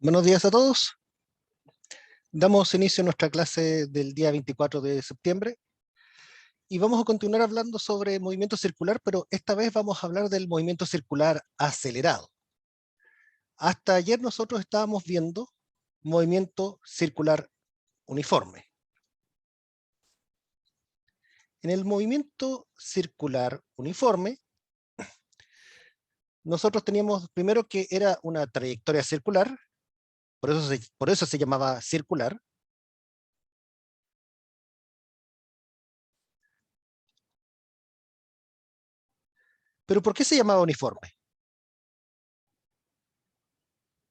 Buenos días a todos. Damos inicio a nuestra clase del día 24 de septiembre y vamos a continuar hablando sobre movimiento circular, pero esta vez vamos a hablar del movimiento circular acelerado. Hasta ayer nosotros estábamos viendo movimiento circular uniforme. En el movimiento circular uniforme, nosotros teníamos primero que era una trayectoria circular, por eso se llamaba circular. Pero ¿por qué se llamaba uniforme?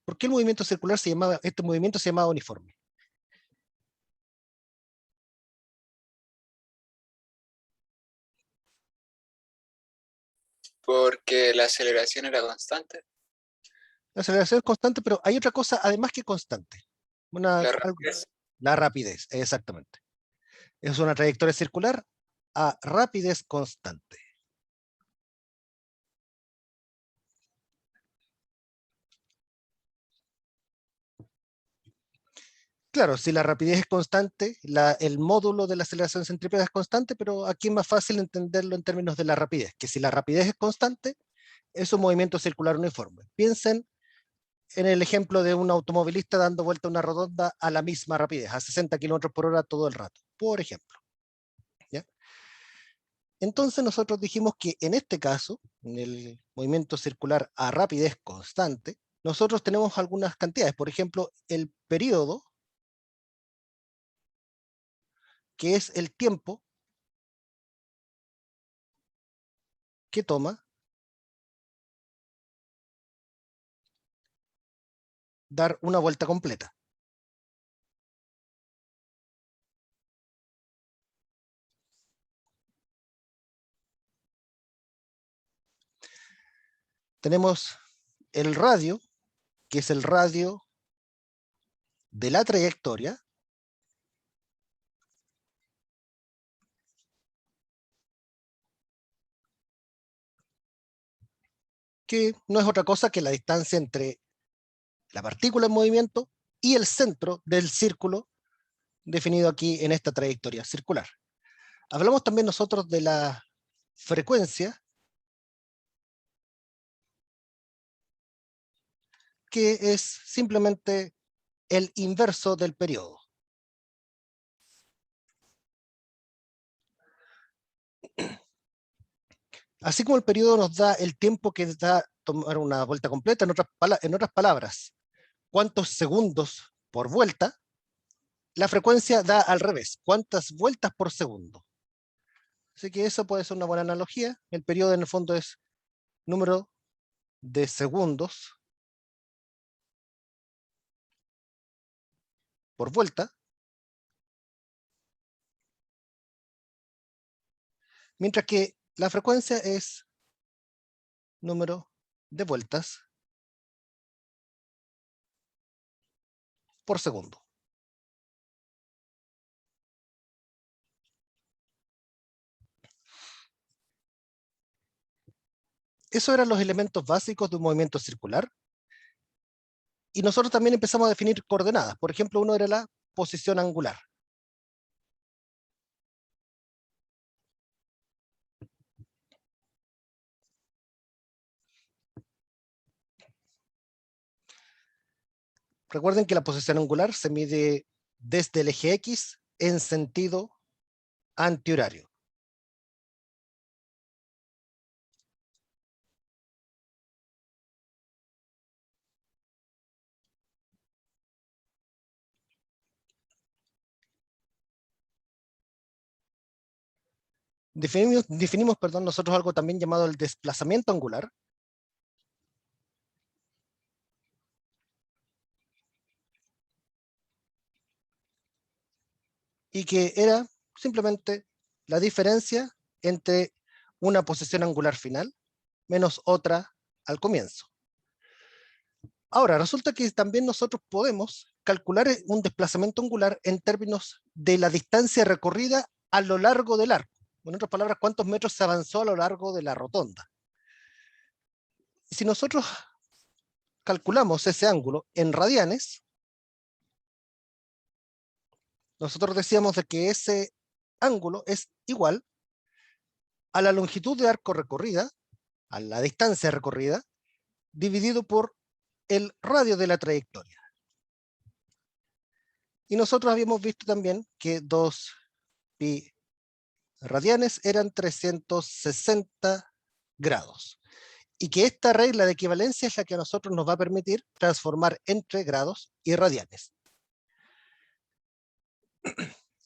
¿Por qué el movimiento circular este movimiento se llamaba uniforme? Porque la aceleración era constante. La aceleración es constante, pero hay otra cosa además que constante. La rapidez. La rapidez, exactamente. Es una trayectoria circular a rapidez constante. Claro, si la rapidez es constante, el módulo de la aceleración centrípeta es constante, pero aquí es más fácil entenderlo en términos de la rapidez, que si la rapidez es constante, es un movimiento circular uniforme. Piensen en el ejemplo de un automovilista dando vuelta a una rotonda a la misma rapidez, a 60 kilómetros por hora todo el rato, por ejemplo. ¿Ya? Entonces nosotros dijimos que en este caso, en el movimiento circular a rapidez constante, nosotros tenemos algunas cantidades. Por ejemplo, el periodo, que es el tiempo que toma dar una vuelta completa. Tenemos el radio, que es el radio de la trayectoria, que no es otra cosa que la distancia entre la partícula en movimiento y el centro del círculo definido aquí en esta trayectoria circular. Hablamos también nosotros de la frecuencia, que es simplemente el inverso del periodo. Así como el periodo nos da el tiempo que da tomar una vuelta completa, en otras palabras, cuántos segundos por vuelta, la frecuencia da al revés, cuántas vueltas por segundo. Así que eso puede ser una buena analogía. El periodo en el fondo es número de segundos por vuelta, mientras que la frecuencia es número de vueltas por segundo. Esos eran los elementos básicos de un movimiento circular. Y nosotros también empezamos a definir coordenadas. Por ejemplo, uno era la posición angular. Recuerden que la posición angular se mide desde el eje X en sentido antihorario. Definimos, nosotros algo también llamado el desplazamiento angular, y que era simplemente la diferencia entre una posición angular final menos otra al comienzo. Ahora, resulta que también nosotros podemos calcular un desplazamiento angular en términos de la distancia recorrida a lo largo del arco. En otras palabras, cuántos metros se avanzó a lo largo de la rotonda. Si nosotros calculamos ese ángulo en radianes, nosotros decíamos de que ese ángulo es igual a la longitud de arco recorrida, a la distancia recorrida, dividido por el radio de la trayectoria. Y nosotros habíamos visto también que 2pi radianes eran 360 grados. Y que esta regla de equivalencia es la que a nosotros nos va a permitir transformar entre grados y radianes.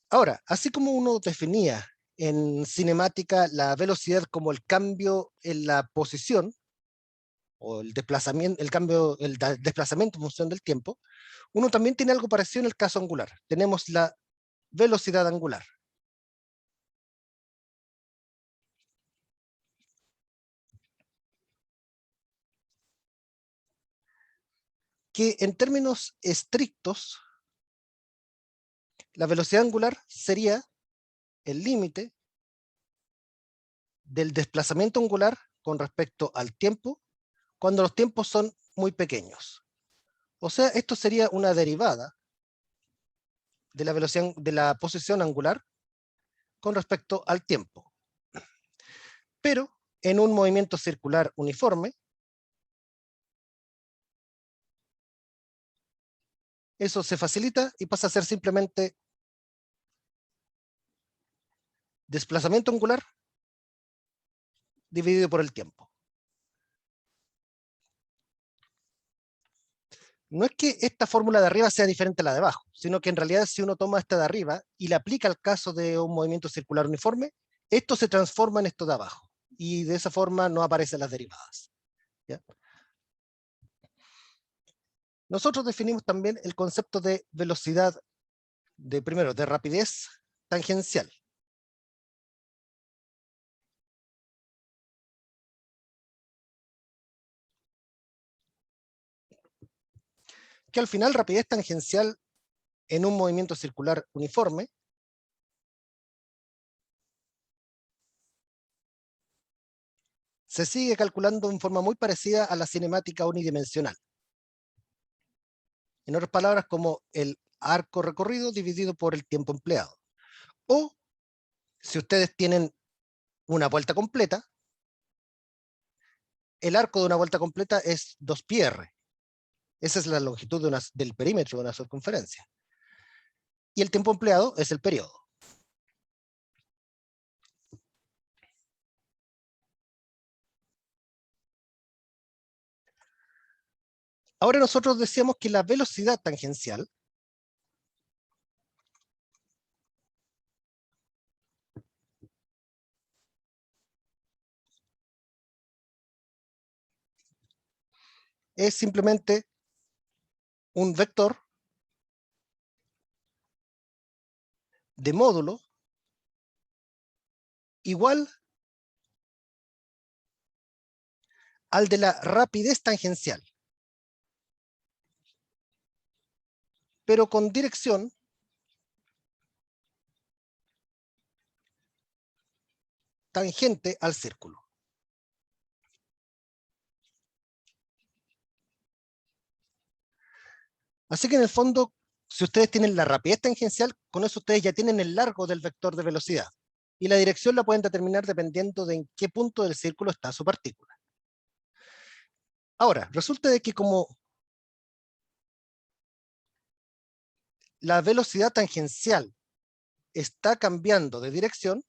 Ahora, así como uno definía en cinemática la velocidad como el cambio en la posición, o el desplazamiento, el desplazamiento en función del tiempo, uno también tiene algo parecido en el caso angular. Tenemos la velocidad angular. Que en términos estrictos, la velocidad angular sería el límite del desplazamiento angular con respecto al tiempo cuando los tiempos son muy pequeños. O sea, esto sería una derivada de la velocidad de la posición angular con respecto al tiempo. Pero en un movimiento circular uniforme, eso se facilita y pasa a ser simplemente desplazamiento angular dividido por el tiempo. No es que esta fórmula de arriba sea diferente a la de abajo, sino que en realidad si uno toma esta de arriba y la aplica al caso de un movimiento circular uniforme, esto se transforma en esto de abajo y de esa forma no aparecen las derivadas. ¿Ya? Nosotros definimos también el concepto de velocidad primero, de rapidez tangencial. Que al final rapidez tangencial en un movimiento circular uniforme se sigue calculando en forma muy parecida a la cinemática unidimensional. En otras palabras, como el arco recorrido dividido por el tiempo empleado. O, si ustedes tienen una vuelta completa, el arco de una vuelta completa es 2πr. Esa es la longitud del perímetro de una circunferencia. Y el tiempo empleado es el periodo. Ahora nosotros decíamos que la velocidad tangencial es simplemente un vector de módulo igual al de la rapidez tangencial, pero con dirección tangente al círculo. Así que en el fondo, si ustedes tienen la rapidez tangencial, con eso ustedes ya tienen el largo del vector de velocidad. Y la dirección la pueden determinar dependiendo de en qué punto del círculo está su partícula. Ahora, resulta de que como la velocidad tangencial está cambiando de dirección,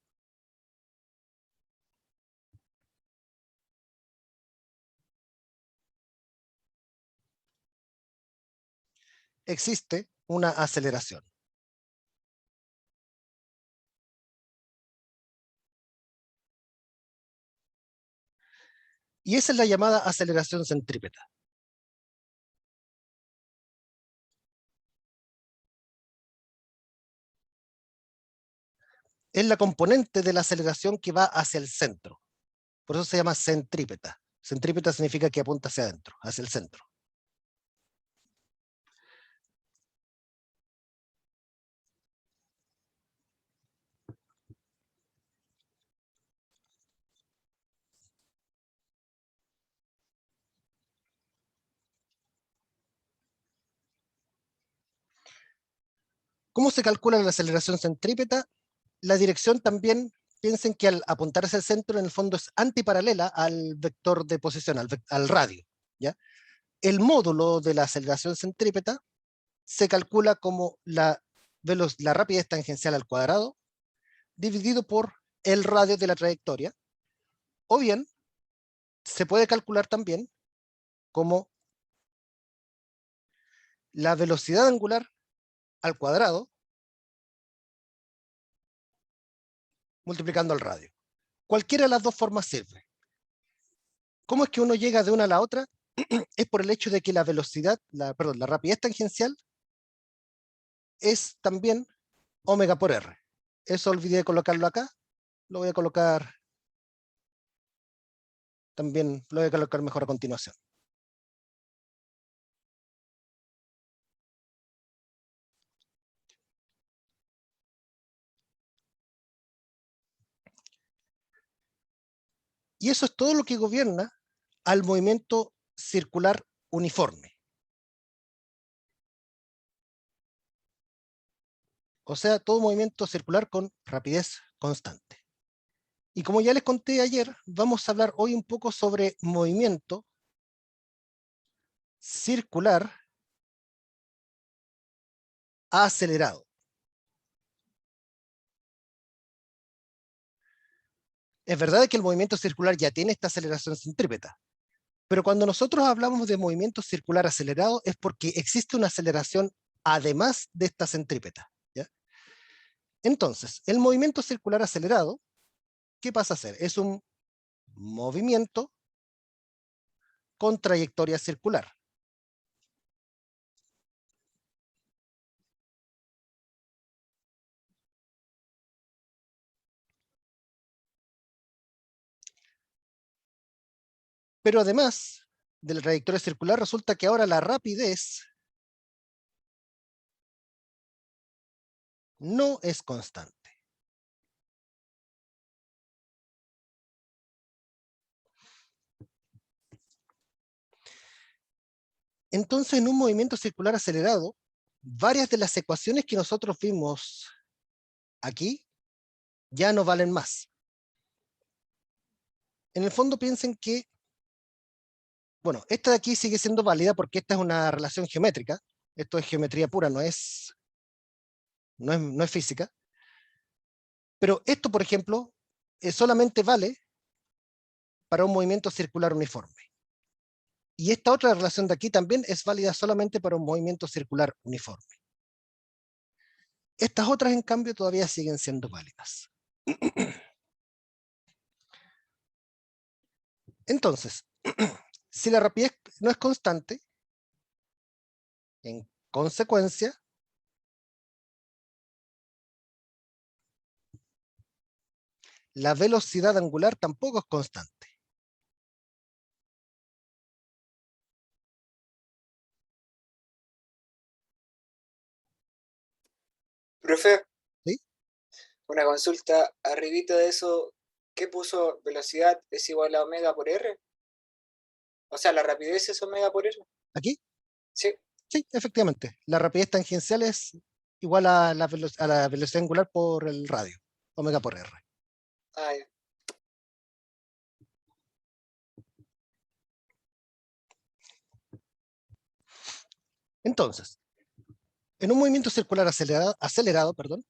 existe una aceleración. Y esa es la llamada aceleración centrípeta. Es la componente de la aceleración que va hacia el centro. Por eso se llama centrípeta. Centrípeta significa que apunta hacia adentro, hacia el centro. ¿Cómo se calcula la aceleración centrípeta? La dirección también, piensen que al apuntar hacia el centro, en el fondo es antiparalela al vector de posición, al radio, ¿ya? El módulo de la aceleración centrípeta se calcula como la rapidez tangencial al cuadrado dividido por el radio de la trayectoria, o bien se puede calcular también como la velocidad angular al cuadrado multiplicando al radio. Cualquiera de las dos formas sirve. ¿Cómo es que uno llega de una a la otra? Es por el hecho de que la velocidad, la rapidez tangencial es también omega por r. Eso olvidé de colocarlo acá, lo voy a colocar también, lo voy a colocar mejor a continuación. Y eso es todo lo que gobierna al movimiento circular uniforme. O sea, todo movimiento circular con rapidez constante. Y como ya les conté ayer, vamos a hablar hoy un poco sobre movimiento circular acelerado. Es verdad que el movimiento circular ya tiene esta aceleración centrípeta, pero cuando nosotros hablamos de movimiento circular acelerado es porque existe una aceleración además de esta centrípeta, ¿ya? Entonces, el movimiento circular acelerado, ¿qué pasa a ser? Es un movimiento con trayectoria circular. Pero además de la trayectoria circular, resulta que ahora la rapidez no es constante. Entonces, en un movimiento circular acelerado, varias de las ecuaciones que nosotros vimos aquí ya no valen más. En el fondo piensen que, bueno, esta de aquí sigue siendo válida porque esta es una relación geométrica. Esto es geometría pura, no es física. Pero esto, por ejemplo, solamente vale para un movimiento circular uniforme. Y esta otra relación de aquí también es válida solamente para un movimiento circular uniforme. Estas otras, en cambio, todavía siguen siendo válidas. Entonces, si la rapidez no es constante, en consecuencia, la velocidad angular tampoco es constante. Profe, ¿Sí? una consulta. Arribita de eso, ¿qué puso? ¿Velocidad es igual a omega por r? O sea, la rapidez es omega por r. ¿Aquí? Sí. Sí, efectivamente. La rapidez tangencial es igual a la velocidad angular por el radio, omega por r. Ah, ya. Entonces, en un movimiento circular acelerado, perdón,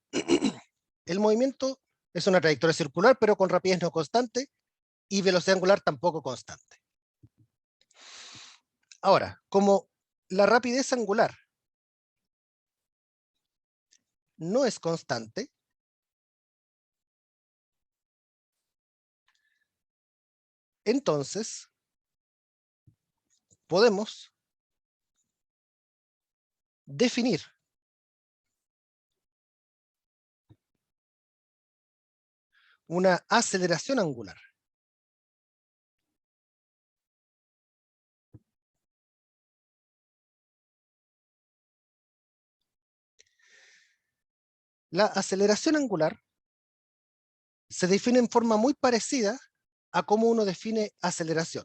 el movimiento es una trayectoria circular, pero con rapidez no constante y velocidad angular tampoco constante. Ahora, como la rapidez angular no es constante, entonces podemos definir una aceleración angular. La aceleración angular se define en forma muy parecida a cómo uno define aceleración.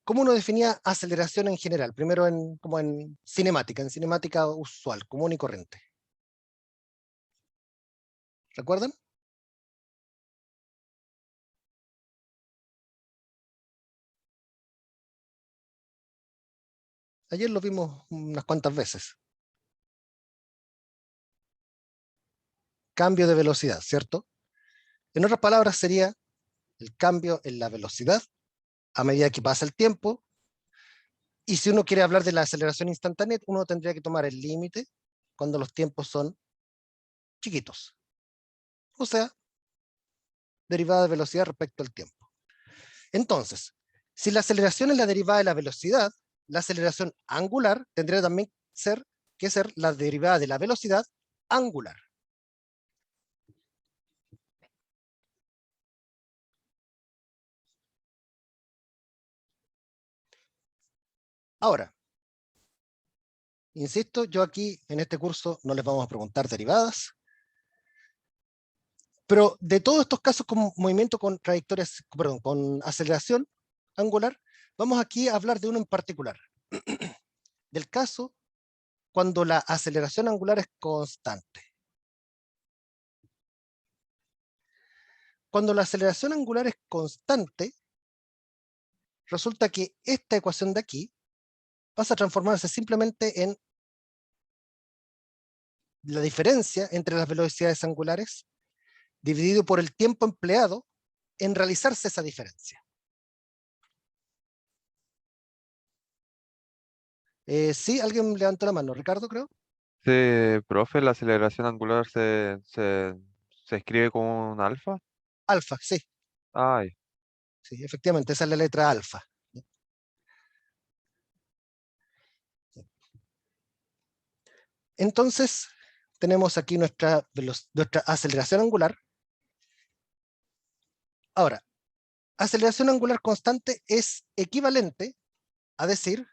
¿Cómo uno definía aceleración en general? Primero como en cinemática usual, común y corriente. ¿Recuerdan? Ayer lo vimos unas cuantas veces. Cambio de velocidad, ¿cierto? En otras palabras, sería el cambio en la velocidad a medida que pasa el tiempo. Y si uno quiere hablar de la aceleración instantánea, uno tendría que tomar el límite cuando los tiempos son chiquitos. O sea, derivada de velocidad respecto al tiempo. Entonces, si la aceleración es la derivada de la velocidad, la aceleración angular tendría también que ser la derivada de la velocidad angular. Ahora, insisto, yo aquí en este curso no les vamos a preguntar derivadas, pero de todos estos casos con movimiento con trayectorias, perdón, con aceleración angular, vamos aquí a hablar de uno en particular, del caso cuando la aceleración angular es constante. Cuando la aceleración angular es constante, resulta que esta ecuación de aquí pasa a transformarse simplemente en la diferencia entre las velocidades angulares dividido por el tiempo empleado en realizarse esa diferencia. ¿Sí? ¿Alguien levantó la mano? Ricardo, creo. Sí, profe, la aceleración angular se escribe como un alfa. Alfa, sí, Ay, sí, efectivamente, esa es la letra alfa. Entonces, tenemos aquí nuestra aceleración angular. Ahora, aceleración angular constante es equivalente a decir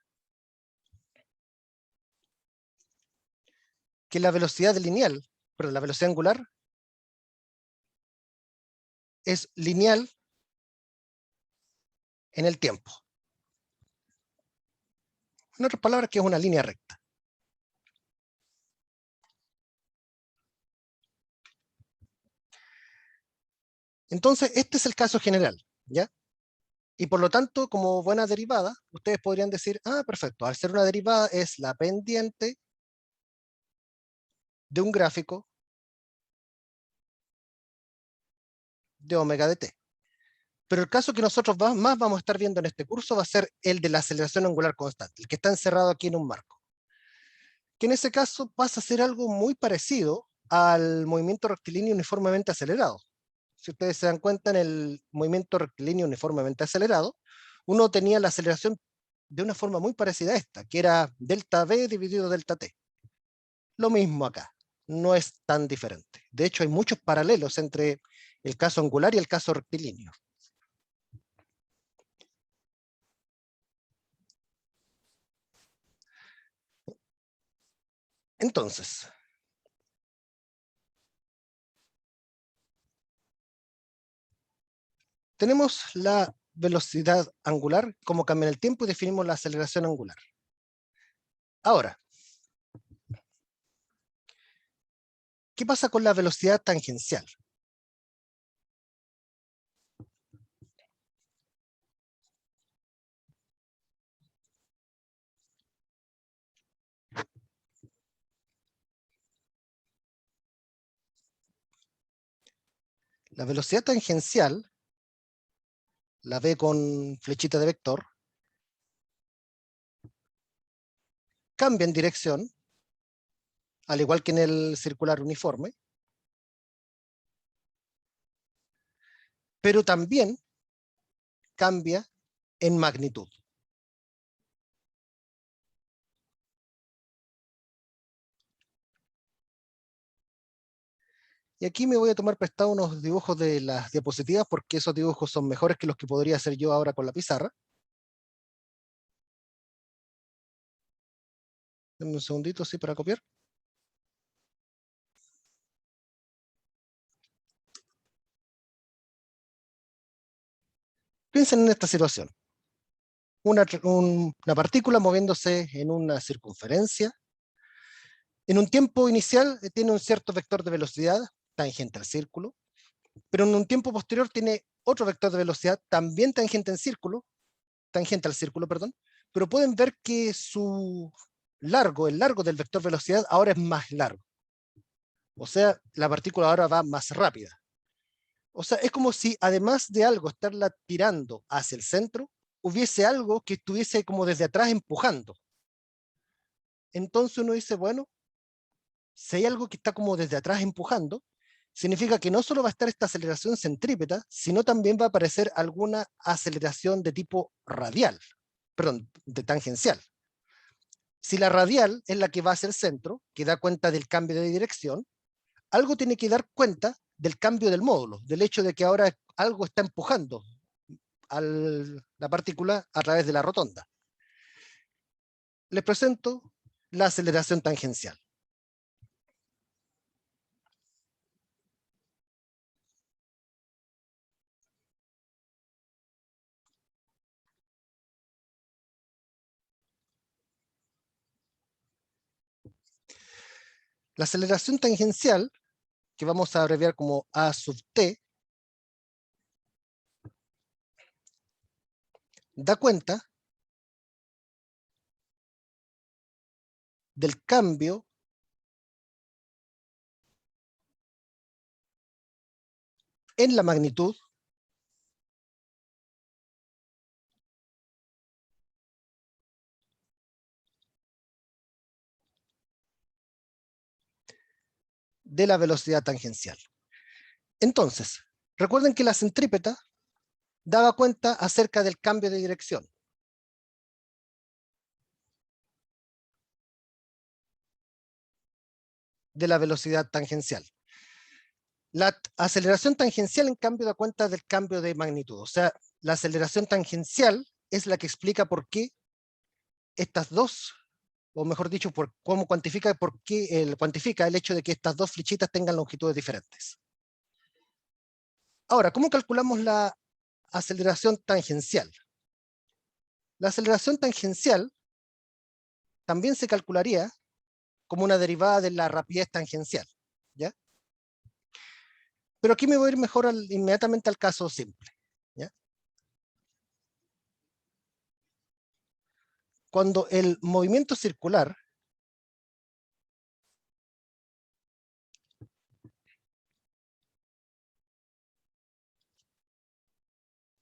que la velocidad lineal, pero la velocidad angular es lineal en el tiempo. En otras palabras, que es una línea recta. Entonces, este es el caso general, ¿ya? Y por lo tanto, como buena derivada, ustedes podrían decir, ah, perfecto, al ser una derivada es la pendiente de un gráfico de omega de t. Pero el caso que nosotros más vamos a estar viendo en este curso va a ser el de la aceleración angular constante, el que está encerrado aquí en un marco. Que en ese caso pasa a ser algo muy parecido al movimiento rectilíneo uniformemente acelerado. Si ustedes se dan cuenta, en el movimiento rectilíneo uniformemente acelerado, uno tenía la aceleración de una forma muy parecida a esta, que era delta v dividido delta t. Lo mismo acá, no es tan diferente. De hecho, hay muchos paralelos entre el caso angular y el caso rectilíneo. Entonces, tenemos la velocidad angular, cómo cambia en el tiempo, y definimos la aceleración angular. Ahora, ¿qué pasa con la velocidad tangencial? La velocidad tangencial, la V con flechita de vector, cambia en dirección, al igual que en el circular uniforme, pero también cambia en magnitud. Y aquí me voy a tomar prestado unos dibujos de las diapositivas porque esos dibujos son mejores que los que podría hacer yo ahora con la pizarra. Denme un segundito, sí, para copiar. Piensen en esta situación. una partícula moviéndose en una circunferencia. En un tiempo inicial tiene un cierto vector de velocidad tangente al círculo, pero en un tiempo posterior tiene otro vector de velocidad también tangente al círculo, perdón, pero pueden ver que el largo del vector velocidad ahora es más largo. O sea, la partícula ahora va más rápida. O sea, es como si además de algo estarla tirando hacia el centro, hubiese algo que estuviese como desde atrás empujando. Entonces uno dice, bueno, si hay algo que está como desde atrás empujando, significa que no solo va a estar esta aceleración centrípeta, sino también va a aparecer alguna aceleración de tipo radial, perdón, de tangencial. Si la radial es la que va hacia el centro, que da cuenta del cambio de dirección, algo tiene que dar cuenta del cambio del módulo, del hecho de que ahora algo está empujando a la partícula a través de la rotonda. Les presento la aceleración tangencial. La aceleración tangencial, que vamos a abreviar como A sub t, da cuenta del cambio en la magnitud de la velocidad tangencial. Entonces, recuerden que la centrípeta daba cuenta acerca del cambio de dirección. De la velocidad tangencial. La aceleración tangencial, en cambio, da cuenta del cambio de magnitud. O sea, la aceleración tangencial es la que explica por qué estas dos, o mejor dicho, por cómo cuantifica, cuantifica el hecho de que estas dos flechitas tengan longitudes diferentes. Ahora, ¿cómo calculamos la aceleración tangencial? La aceleración tangencial también se calcularía como una derivada de la rapidez tangencial, ¿ya? Pero aquí me voy a ir mejor inmediatamente al caso simple, ¿ya? Cuando el movimiento circular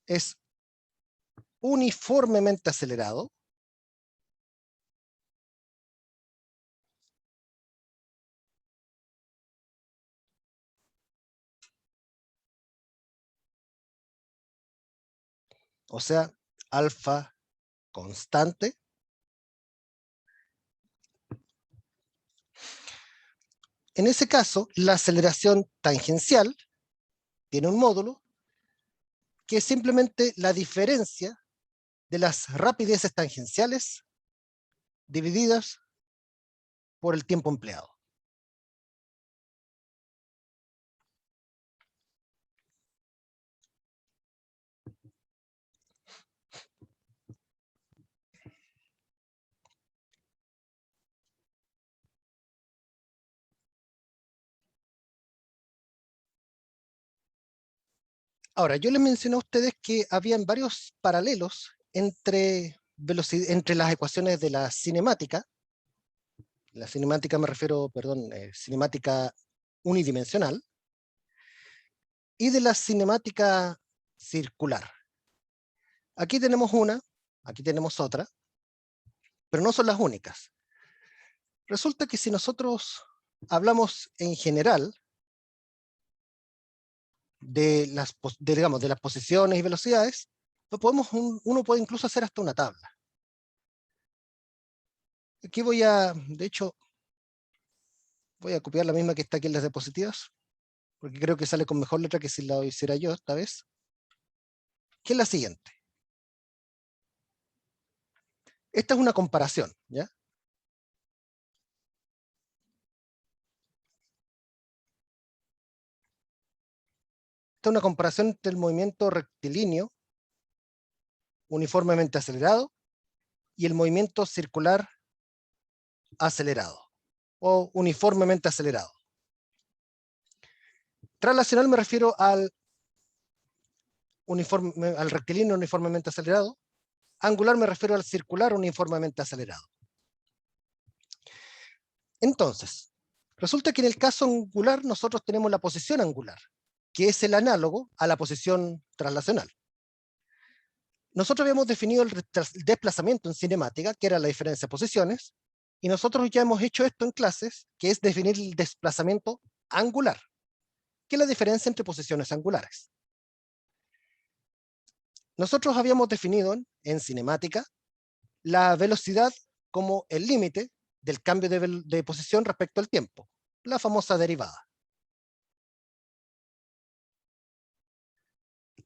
es uniformemente acelerado, o sea, alfa constante, en ese caso, la aceleración tangencial tiene un módulo que es simplemente la diferencia de las rapideces tangenciales divididas por el tiempo empleado. Ahora, yo les mencioné a ustedes que habían varios paralelos entre las ecuaciones de la cinemática me refiero, perdón, cinemática unidimensional, y de la cinemática circular. Aquí tenemos una, aquí tenemos otra, pero no son las únicas. Resulta que si nosotros hablamos en general digamos, de las posiciones y velocidades, uno puede incluso hacer hasta una tabla. Aquí de hecho, voy a copiar la misma que está aquí en las diapositivas, porque creo que sale con mejor letra que si la hiciera yo esta vez, que es la siguiente. Esta es una comparación, ¿ya? Esta es una comparación entre el movimiento rectilíneo uniformemente acelerado y el movimiento circular acelerado o uniformemente acelerado. Translacional me refiero al rectilíneo uniformemente acelerado. Angular me refiero al circular uniformemente acelerado. Entonces, resulta que en el caso angular nosotros tenemos la posición angular, que es el análogo a la posición translacional. Nosotros habíamos definido el desplazamiento en cinemática, que era la diferencia de posiciones, y nosotros ya hemos hecho esto en clases, que es definir el desplazamiento angular, que es la diferencia entre posiciones angulares. Nosotros habíamos definido en cinemática la velocidad como el límite del cambio de posición respecto al tiempo, la famosa derivada.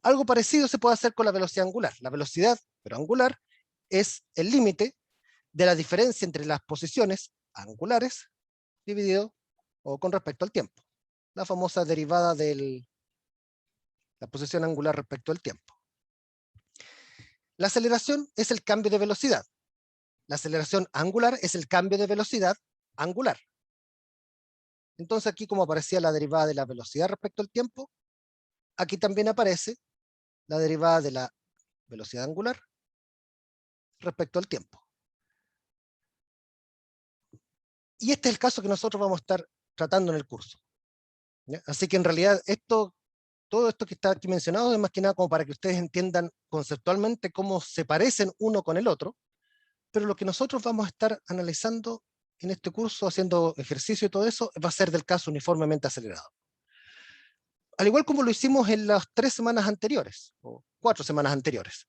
Algo parecido se puede hacer con la velocidad angular. La velocidad, pero angular, es el límite de la diferencia entre las posiciones angulares dividido o con respecto al tiempo. La famosa derivada de la posición angular respecto al tiempo. La aceleración es el cambio de velocidad. La aceleración angular es el cambio de velocidad angular. Entonces aquí, como aparecía la derivada de la velocidad respecto al tiempo, aquí también aparece la derivada de la velocidad angular respecto al tiempo. Y este es el caso que nosotros vamos a estar tratando en el curso. ¿Ya? Así que en realidad todo esto que está aquí mencionado es más que nada como para que ustedes entiendan conceptualmente cómo se parecen uno con el otro, pero lo que nosotros vamos a estar analizando en este curso, haciendo ejercicio y todo eso, va a ser del caso uniformemente acelerado. Al igual como lo hicimos en las 3 semanas anteriores, o 4 semanas anteriores.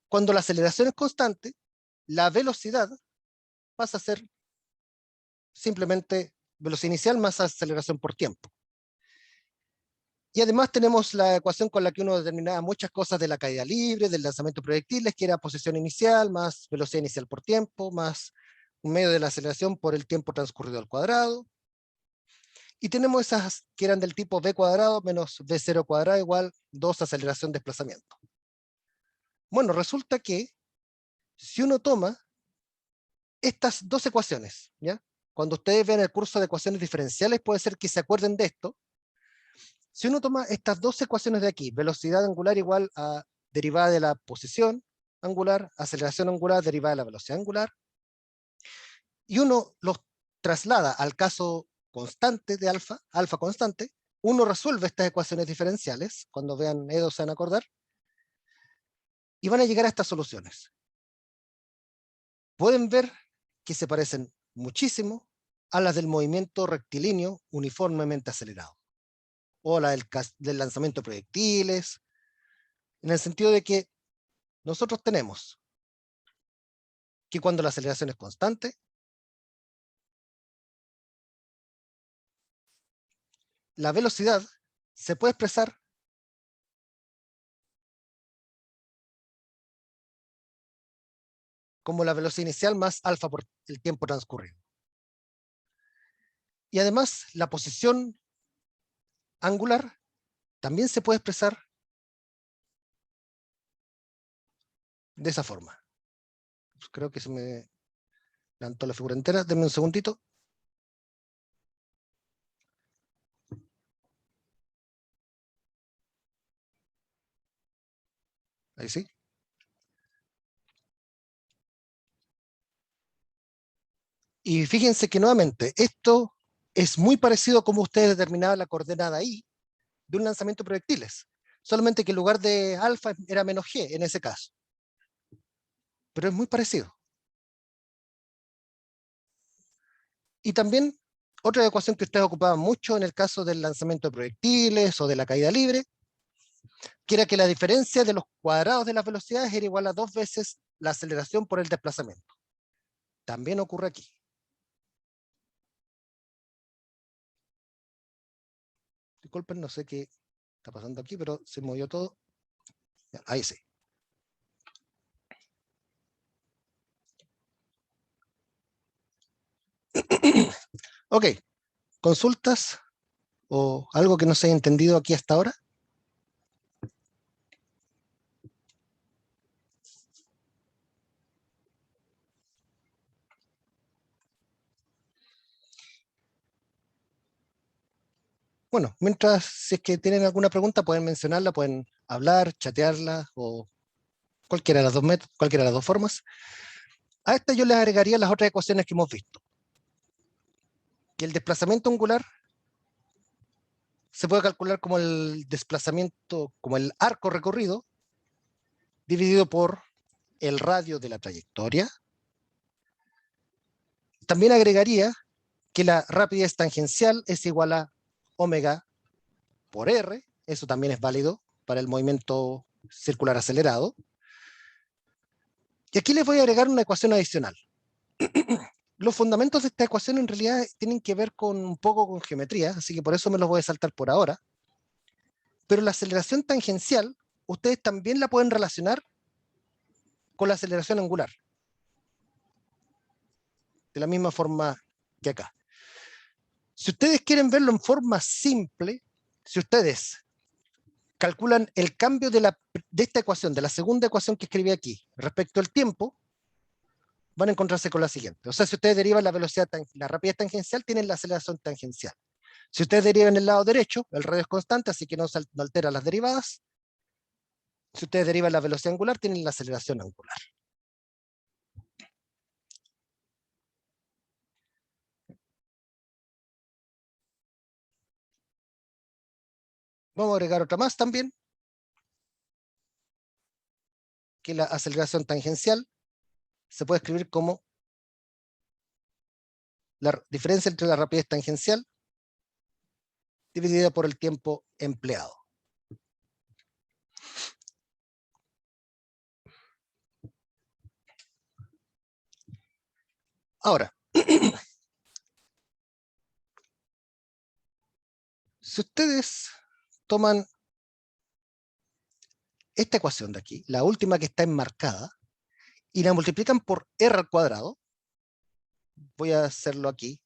Cuando la aceleración es constante, la velocidad pasa a ser simplemente velocidad inicial más aceleración por tiempo. Y además tenemos la ecuación con la que uno determinaba muchas cosas de la caída libre, del lanzamiento de proyectiles, que era posición inicial más velocidad inicial por tiempo, más un medio de la aceleración por el tiempo transcurrido al cuadrado. Y tenemos esas que eran del tipo v cuadrado menos v0 cuadrado igual 2 aceleración desplazamiento. Bueno, resulta que si uno toma estas dos ecuaciones, ¿ya? Cuando ustedes ven el curso de ecuaciones diferenciales, puede ser que se acuerden de esto. Si uno toma estas dos ecuaciones de aquí, velocidad angular igual a derivada de la posición angular, aceleración angular derivada de la velocidad angular, y uno los traslada al caso constante de alfa, alfa constante, uno resuelve estas ecuaciones diferenciales, cuando vean EDO se van a acordar, y van a llegar a estas soluciones. Pueden ver que se parecen muchísimo a las del movimiento rectilíneo uniformemente acelerado, o la del lanzamiento de proyectiles, en el sentido de que nosotros tenemos que cuando la aceleración es constante, la velocidad se puede expresar como la velocidad inicial más alfa por el tiempo transcurrido. Y además, la posición angular también se puede expresar de esa forma. Pues creo que se me levantó la figura entera. Denme un segundito. Ahí sí. Y fíjense que nuevamente, esto es muy parecido a cómo ustedes determinaban la coordenada I de un lanzamiento de proyectiles. Solamente que en lugar de alfa era menos g en ese caso. Pero es muy parecido. Y también otra ecuación que ustedes ocupaban mucho en el caso del lanzamiento de proyectiles o de la caída libre, que era que la diferencia de los cuadrados de las velocidades era igual a 2 veces la aceleración por el desplazamiento. También ocurre aquí. Disculpen, no sé qué está pasando aquí, pero se movió todo. Ya, ahí sí. Ok, ¿consultas o algo que no se haya entendido aquí hasta ahora? Bueno, mientras, si es que tienen alguna pregunta, pueden mencionarla, pueden hablar, chatearla, o cualquiera de las dos métodos, cualquiera de las dos formas. A esta yo les agregaría las otras ecuaciones que hemos visto. Que el desplazamiento angular se puede calcular como el desplazamiento, como el arco recorrido, dividido por el radio de la trayectoria. También agregaría que la rapidez tangencial es igual a omega por r, eso también es válido para el movimiento circular acelerado. Y aquí les voy a agregar una ecuación adicional. Los fundamentos de esta ecuación en realidad tienen que ver con un poco con geometría, así que por eso me los voy a saltar por ahora. Pero la aceleración tangencial, ustedes también la pueden relacionar con la aceleración angular. De la misma forma que acá. Si ustedes quieren verlo en forma simple, si ustedes calculan el cambio de esta ecuación, de la segunda ecuación que escribí aquí, respecto al tiempo, van a encontrarse con la siguiente. O sea, si ustedes derivan la velocidad, la rapidez tangencial, tienen la aceleración tangencial. Si ustedes derivan el lado derecho, el radio es constante, así que no altera las derivadas. Si ustedes derivan la velocidad angular, tienen la aceleración angular. Vamos a agregar otra más también, que la aceleración tangencial se puede escribir como la diferencia entre la rapidez tangencial dividida por el tiempo empleado. Ahora, si ustedes toman esta ecuación de aquí, la última que está enmarcada, y la multiplican por r al cuadrado, voy a hacerlo aquí.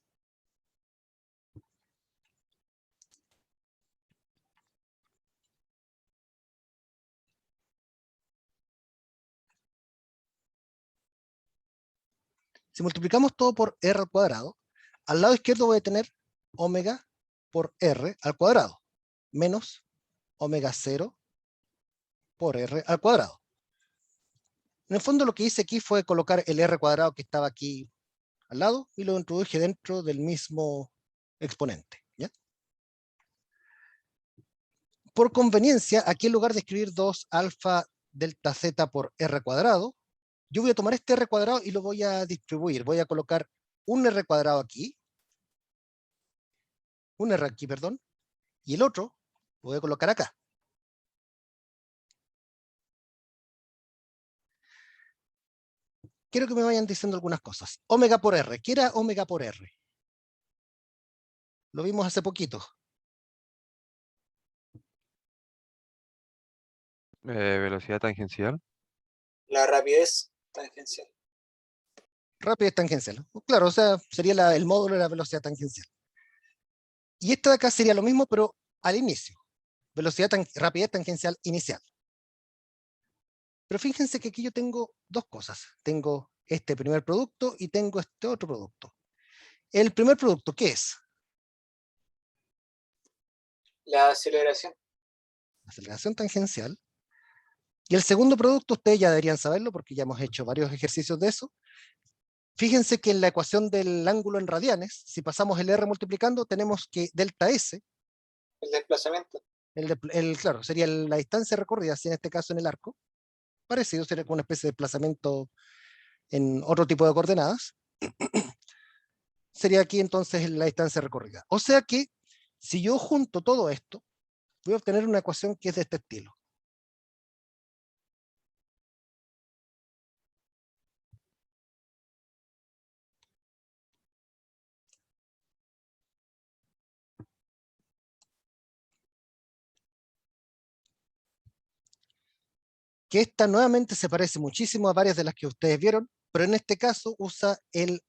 Si multiplicamos todo por r al cuadrado, al lado izquierdo voy a tener omega por r al cuadrado, menos omega 0 por r al cuadrado. En el fondo lo que hice aquí fue colocar el r cuadrado que estaba aquí al lado y lo introduje dentro del mismo exponente, ¿ya? Por conveniencia, aquí en lugar de escribir 2 alfa delta z por r cuadrado, yo voy a tomar este r cuadrado y lo voy a distribuir. Voy a colocar un r cuadrado aquí, un r aquí, perdón, y el otro lo voy a colocar acá. Quiero que me vayan diciendo algunas cosas. Omega por r. ¿Qué era omega por r? Lo vimos hace poquito. Velocidad tangencial. La rapidez tangencial. Rapidez tangencial. Claro, o sea, sería el módulo de la velocidad tangencial. Y esta de acá sería lo mismo, pero al inicio. Rapidez tangencial inicial. Pero fíjense que aquí yo tengo dos cosas. Tengo este primer producto y tengo este otro producto. El primer producto, ¿qué es? La aceleración. Aceleración tangencial. Y el segundo producto, ustedes ya deberían saberlo porque ya hemos hecho varios ejercicios de eso. Fíjense que en la ecuación del ángulo en radianes, si pasamos el R multiplicando, tenemos que delta S, El desplazamiento. claro, sería la distancia recorrida, si en este caso en el arco, parecido, sería como una especie de desplazamiento en otro tipo de coordenadas, sería aquí entonces la distancia recorrida. O sea que, si yo junto todo esto, voy a obtener una ecuación que es de este estilo. Que esta nuevamente se parece muchísimo a varias de las que ustedes vieron, pero en este caso usa el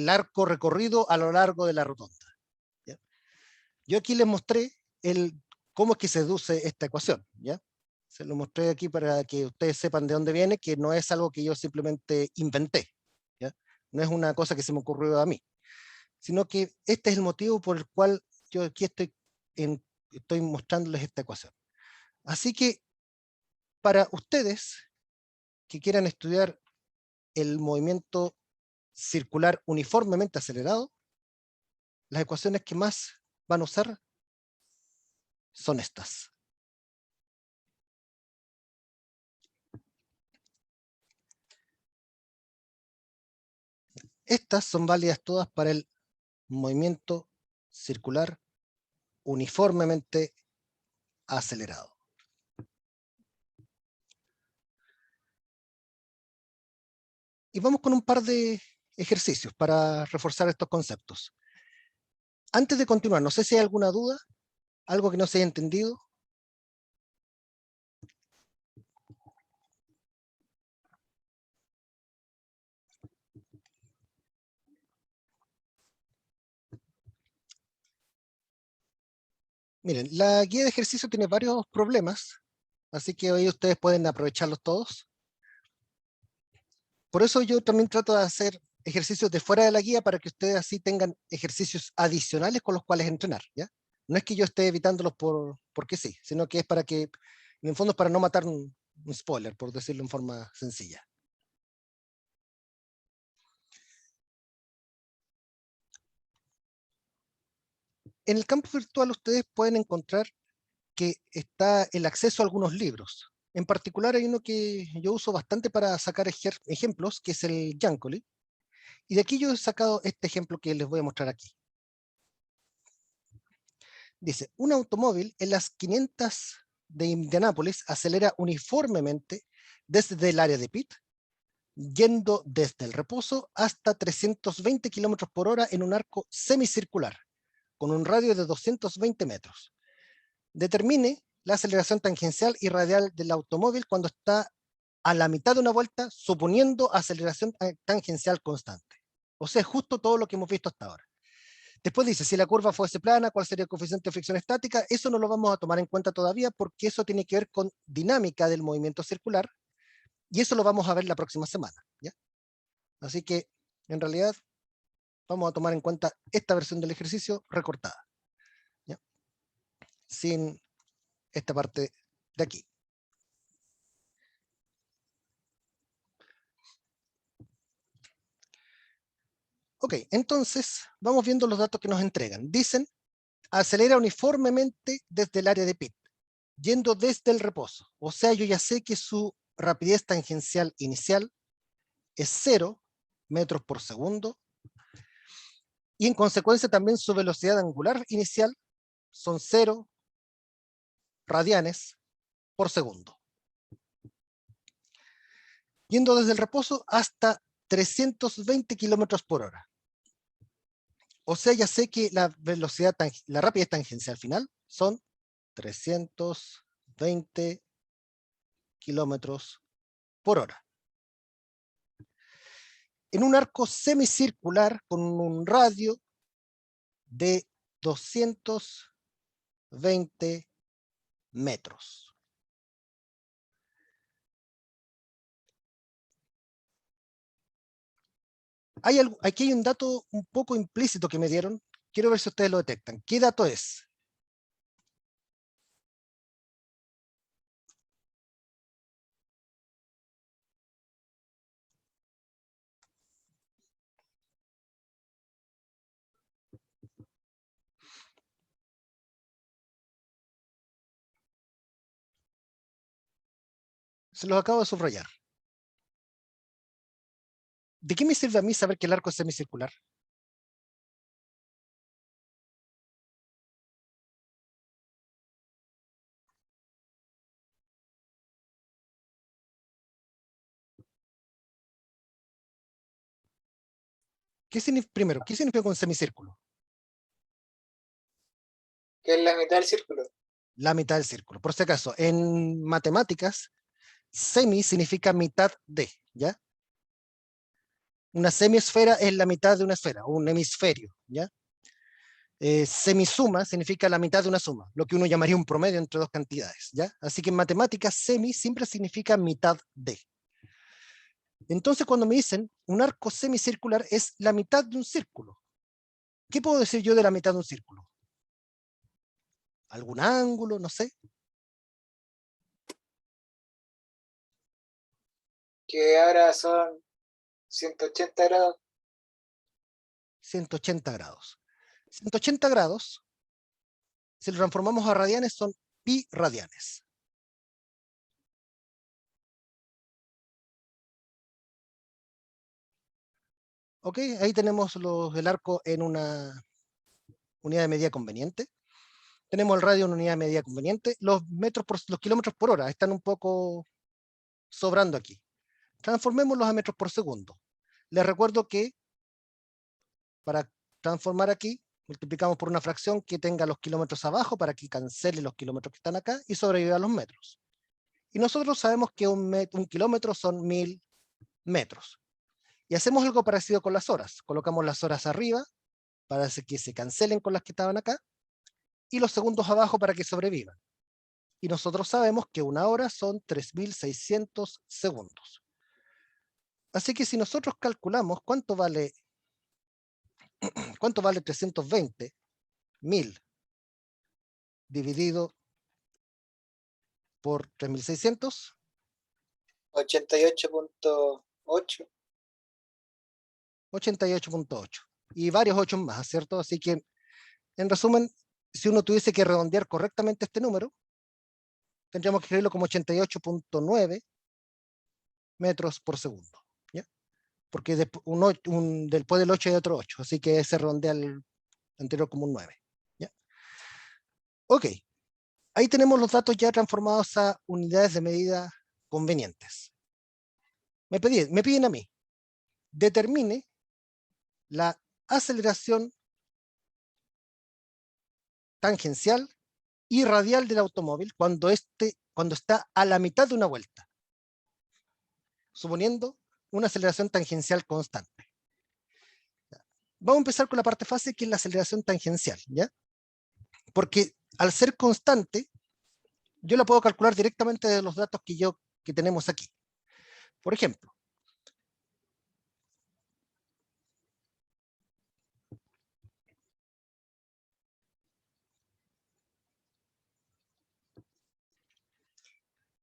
arco recorrido a lo largo de la rotonda. ¿Ya? Yo aquí les mostré cómo es que se deduce esta ecuación. ¿Ya? Se lo mostré aquí para que ustedes sepan de dónde viene, que no es algo que yo simplemente inventé. ¿Ya? No es una cosa que se me ocurrió a mí, sino que este es el motivo por el cual Yo aquí estoy mostrándoles esta ecuación. Así que para ustedes que quieran estudiar el movimiento circular uniformemente acelerado, las ecuaciones que más van a usar son estas. Estas son válidas todas para el movimiento circular uniformemente acelerado. Y vamos con un par de ejercicios para reforzar estos conceptos. Antes de continuar, no sé si hay alguna duda, algo que no se haya entendido. Miren, la guía de ejercicio tiene varios problemas, así que hoy ustedes pueden aprovecharlos todos. Por eso yo también trato de hacer ejercicios de fuera de la guía para que ustedes así tengan ejercicios adicionales con los cuales entrenar, ¿ya? No es que yo esté evitándolos porque sí, sino que es para que, en el fondo es para no matar un spoiler, por decirlo en forma sencilla. En el campus virtual ustedes pueden encontrar que está el acceso a algunos libros. En particular hay uno que yo uso bastante para sacar ejemplos, que es el Yancoli. Y de aquí yo he sacado este ejemplo que les voy a mostrar aquí. Dice, un automóvil en las 500 de Indianápolis acelera uniformemente desde el área de pit, yendo desde el reposo hasta 320 kilómetros por hora en un arco semicircular, con un radio de 220 metros. Determine la aceleración tangencial y radial del automóvil cuando está a la mitad de una vuelta, suponiendo aceleración tangencial constante. O sea, justo todo lo que hemos visto hasta ahora. Después dice, si la curva fuese plana, ¿cuál sería el coeficiente de fricción estática? Eso no lo vamos a tomar en cuenta todavía porque eso tiene que ver con dinámica del movimiento circular y eso lo vamos a ver la próxima semana, ¿ya? Así que, en realidad, vamos a tomar en cuenta esta versión del ejercicio recortada, ¿ya? Sin esta parte de aquí. Ok, entonces, vamos viendo los datos que nos entregan. Dicen, acelera uniformemente desde el área de pit, yendo desde el reposo. O sea, yo ya sé que su rapidez tangencial inicial es 0 metros por segundo, y en consecuencia también su velocidad angular inicial son 0 radianes por segundo. Yendo desde el reposo hasta 320 kilómetros por hora. O sea, ya sé que la rapidez tangencial final son 320 kilómetros por hora. En un arco semicircular con un radio de 220 metros. Aquí hay un dato un poco implícito que me dieron. Quiero ver si ustedes lo detectan. ¿Qué dato es? Se los acabo de subrayar. ¿De qué me sirve a mí saber que el arco es semicircular? Primero, ¿qué significa un semicírculo? Que es la mitad del círculo. La mitad del círculo. Por si acaso, en matemáticas, semi significa mitad de, ¿ya? Una semiesfera es la mitad de una esfera, o un hemisferio, ¿ya? Semisuma significa la mitad de una suma, lo que uno llamaría un promedio entre dos cantidades, ¿ya? Así que en matemáticas, semi siempre significa mitad de. Entonces, cuando me dicen un arco semicircular es la mitad de un círculo, ¿qué puedo decir yo de la mitad de un círculo? algún ángulo, no sé. Que ahora son 180 grados. 180 grados. 180 grados, si lo transformamos a radianes, son pi radianes. Ok, ahí tenemos el arco en una unidad de medida conveniente. Tenemos el radio en unidad de medida conveniente. Los kilómetros por hora están un poco sobrando aquí. Transformémoslos a metros por segundo. Les recuerdo que para transformar aquí, multiplicamos por una fracción que tenga los kilómetros abajo para que cancele los kilómetros que están acá y sobreviva a los metros. Y nosotros sabemos que un kilómetro son 1000 metros. Y hacemos algo parecido con las horas. Colocamos las horas arriba para que se cancelen con las que estaban acá y los segundos abajo para que sobrevivan. Y nosotros sabemos que una hora son 3600 segundos. Así que si nosotros calculamos cuánto vale 320, 1000 dividido por 3600, 88.8. 88.8. Y varios 8 más, ¿cierto? Así que, en resumen, si uno tuviese que redondear correctamente este número, tendríamos que escribirlo como 88.9 metros por segundo. ¿Ya? Porque después del 8 hay otro 8, así que se redondea el anterior como un 9. ¿Ya? Ok, ahí tenemos los datos ya transformados a unidades de medida convenientes. Me piden a mí, determine la aceleración tangencial y radial del automóvil cuando está a la mitad de una vuelta, suponiendo una aceleración tangencial constante. Vamos a empezar con la parte fácil, que es la aceleración tangencial, ¿ya? Porque al ser constante, yo la puedo calcular directamente de los datos que tenemos aquí. Por ejemplo,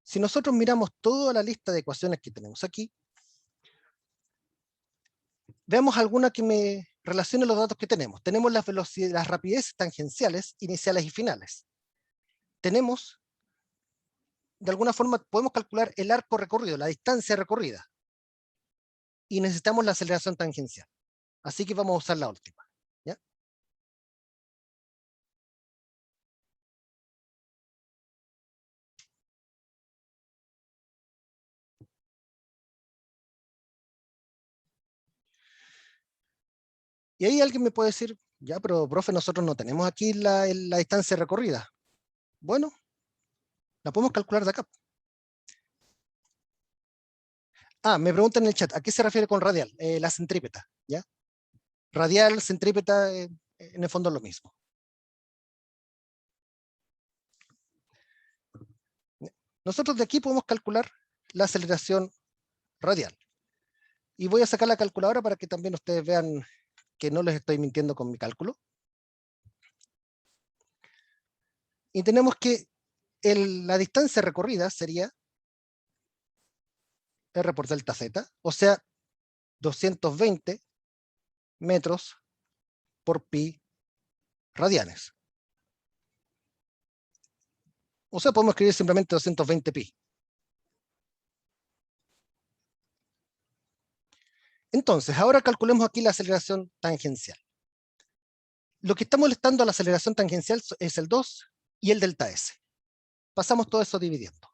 si nosotros miramos toda la lista de ecuaciones que tenemos aquí, veamos alguna que me relacione los datos que tenemos. Tenemos las rapideces tangenciales iniciales y finales. Tenemos, de alguna forma, podemos calcular el arco recorrido, la distancia recorrida. Y necesitamos la aceleración tangencial. Así que vamos a usar la última. ¿Ya? Y ahí alguien me puede decir, ya, pero profe, nosotros no tenemos aquí la distancia recorrida. Bueno, la podemos calcular de acá. Me preguntan en el chat, ¿a qué se refiere con radial? La centrípeta, ¿ya? Radial, centrípeta, en el fondo es lo mismo. Nosotros de aquí podemos calcular la aceleración radial. Y voy a sacar la calculadora para que también ustedes vean que no les estoy mintiendo con mi cálculo. Y tenemos que la distancia recorrida sería R por delta Z, o sea, 220 metros por pi radianes. O sea, podemos escribir simplemente 220 pi. Entonces, ahora calculemos aquí la aceleración tangencial. Lo que está molestando a la aceleración tangencial es el 2 y el delta S. Pasamos todo eso dividiendo.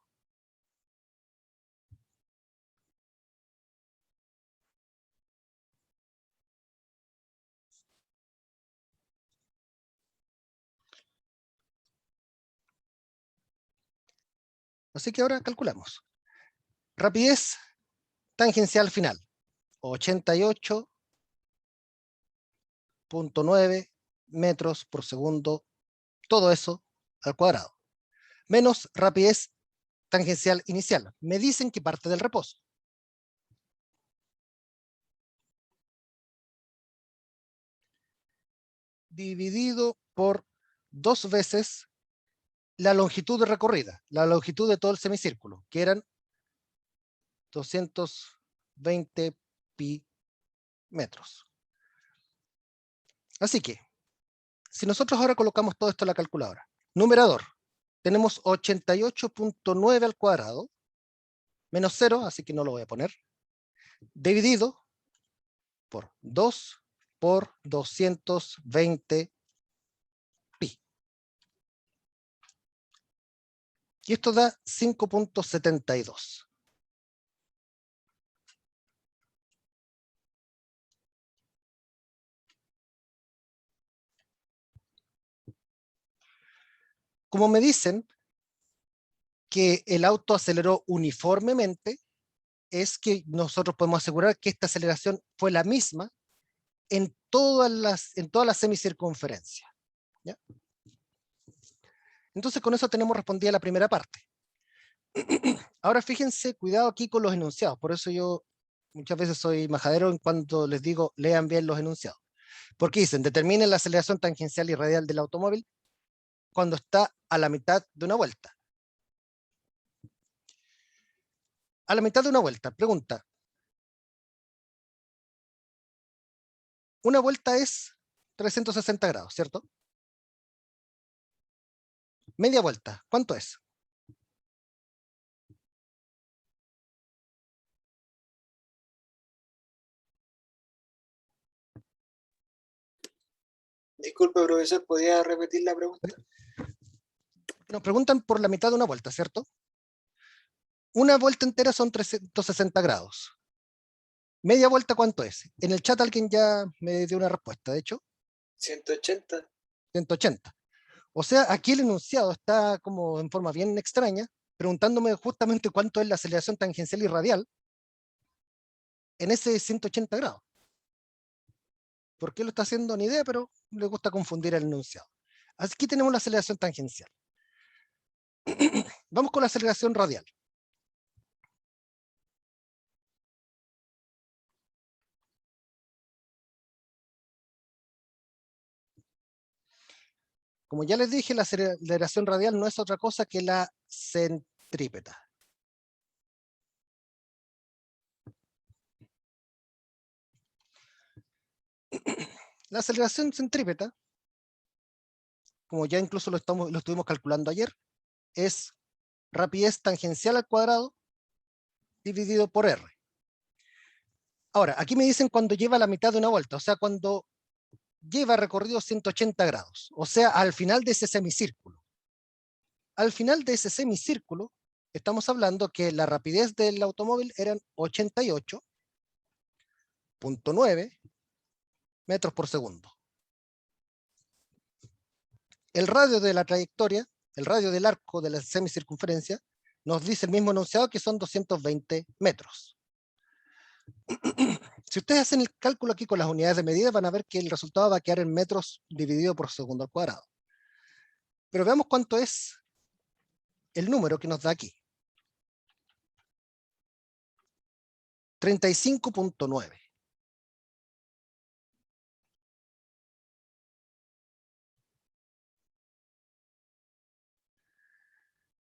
Así que ahora calculamos. Rapidez tangencial final, 88.9 metros por segundo, todo eso al cuadrado. Menos rapidez tangencial inicial. Me dicen que parte del reposo. Dividido por 2 veces la longitud de recorrida, la longitud de todo el semicírculo, que eran 220 pi metros. Así que, si nosotros ahora colocamos todo esto en la calculadora, numerador, tenemos 88.9 al cuadrado, menos 0, así que no lo voy a poner, dividido por 2 por 220 pi. Y esto da 5.72. Como me dicen que el auto aceleró uniformemente, es que nosotros podemos asegurar que esta aceleración fue la misma en toda la semicircunferencia. ¿Ya? Entonces con eso tenemos respondida la primera parte. Ahora fíjense, cuidado aquí con los enunciados, por eso yo muchas veces soy majadero en cuanto les digo, lean bien los enunciados. Porque dicen, determinen la aceleración tangencial y radial del automóvil cuando está a la mitad de una vuelta. A la mitad de una vuelta, pregunta. Una vuelta es 360 grados, ¿cierto? Media vuelta, ¿cuánto es? Disculpe, profesor, ¿podría repetir la pregunta? Nos preguntan por la mitad de una vuelta, ¿cierto? Una vuelta entera son 360 grados. ¿Media vuelta cuánto es? En el chat alguien ya me dio una respuesta, de hecho. 180. 180. O sea, aquí el enunciado está como en forma bien extraña, preguntándome justamente cuánto es la aceleración tangencial y radial en ese 180 grados. ¿Por qué lo está haciendo? Ni idea, pero le gusta confundir el enunciado. Aquí tenemos la aceleración tangencial. Vamos con la aceleración radial. Como ya les dije, la aceleración radial no es otra cosa que la centrípeta. La aceleración centrípeta, como ya incluso lo estuvimos calculando ayer, es rapidez tangencial al cuadrado dividido por R. Ahora, aquí me dicen cuando lleva la mitad de una vuelta, o sea, cuando lleva recorrido 180 grados, o sea, al final de ese semicírculo. Al final de ese semicírculo, estamos hablando que la rapidez del automóvil eran 88.9 metros por segundo. El radio de la trayectoria, el radio del arco de la semicircunferencia, nos dice el mismo enunciado que son 220 metros. Si ustedes hacen el cálculo aquí con las unidades de medida, van a ver que el resultado va a quedar en metros dividido por segundo al cuadrado. Pero veamos cuánto es el número que nos da aquí. 35.9.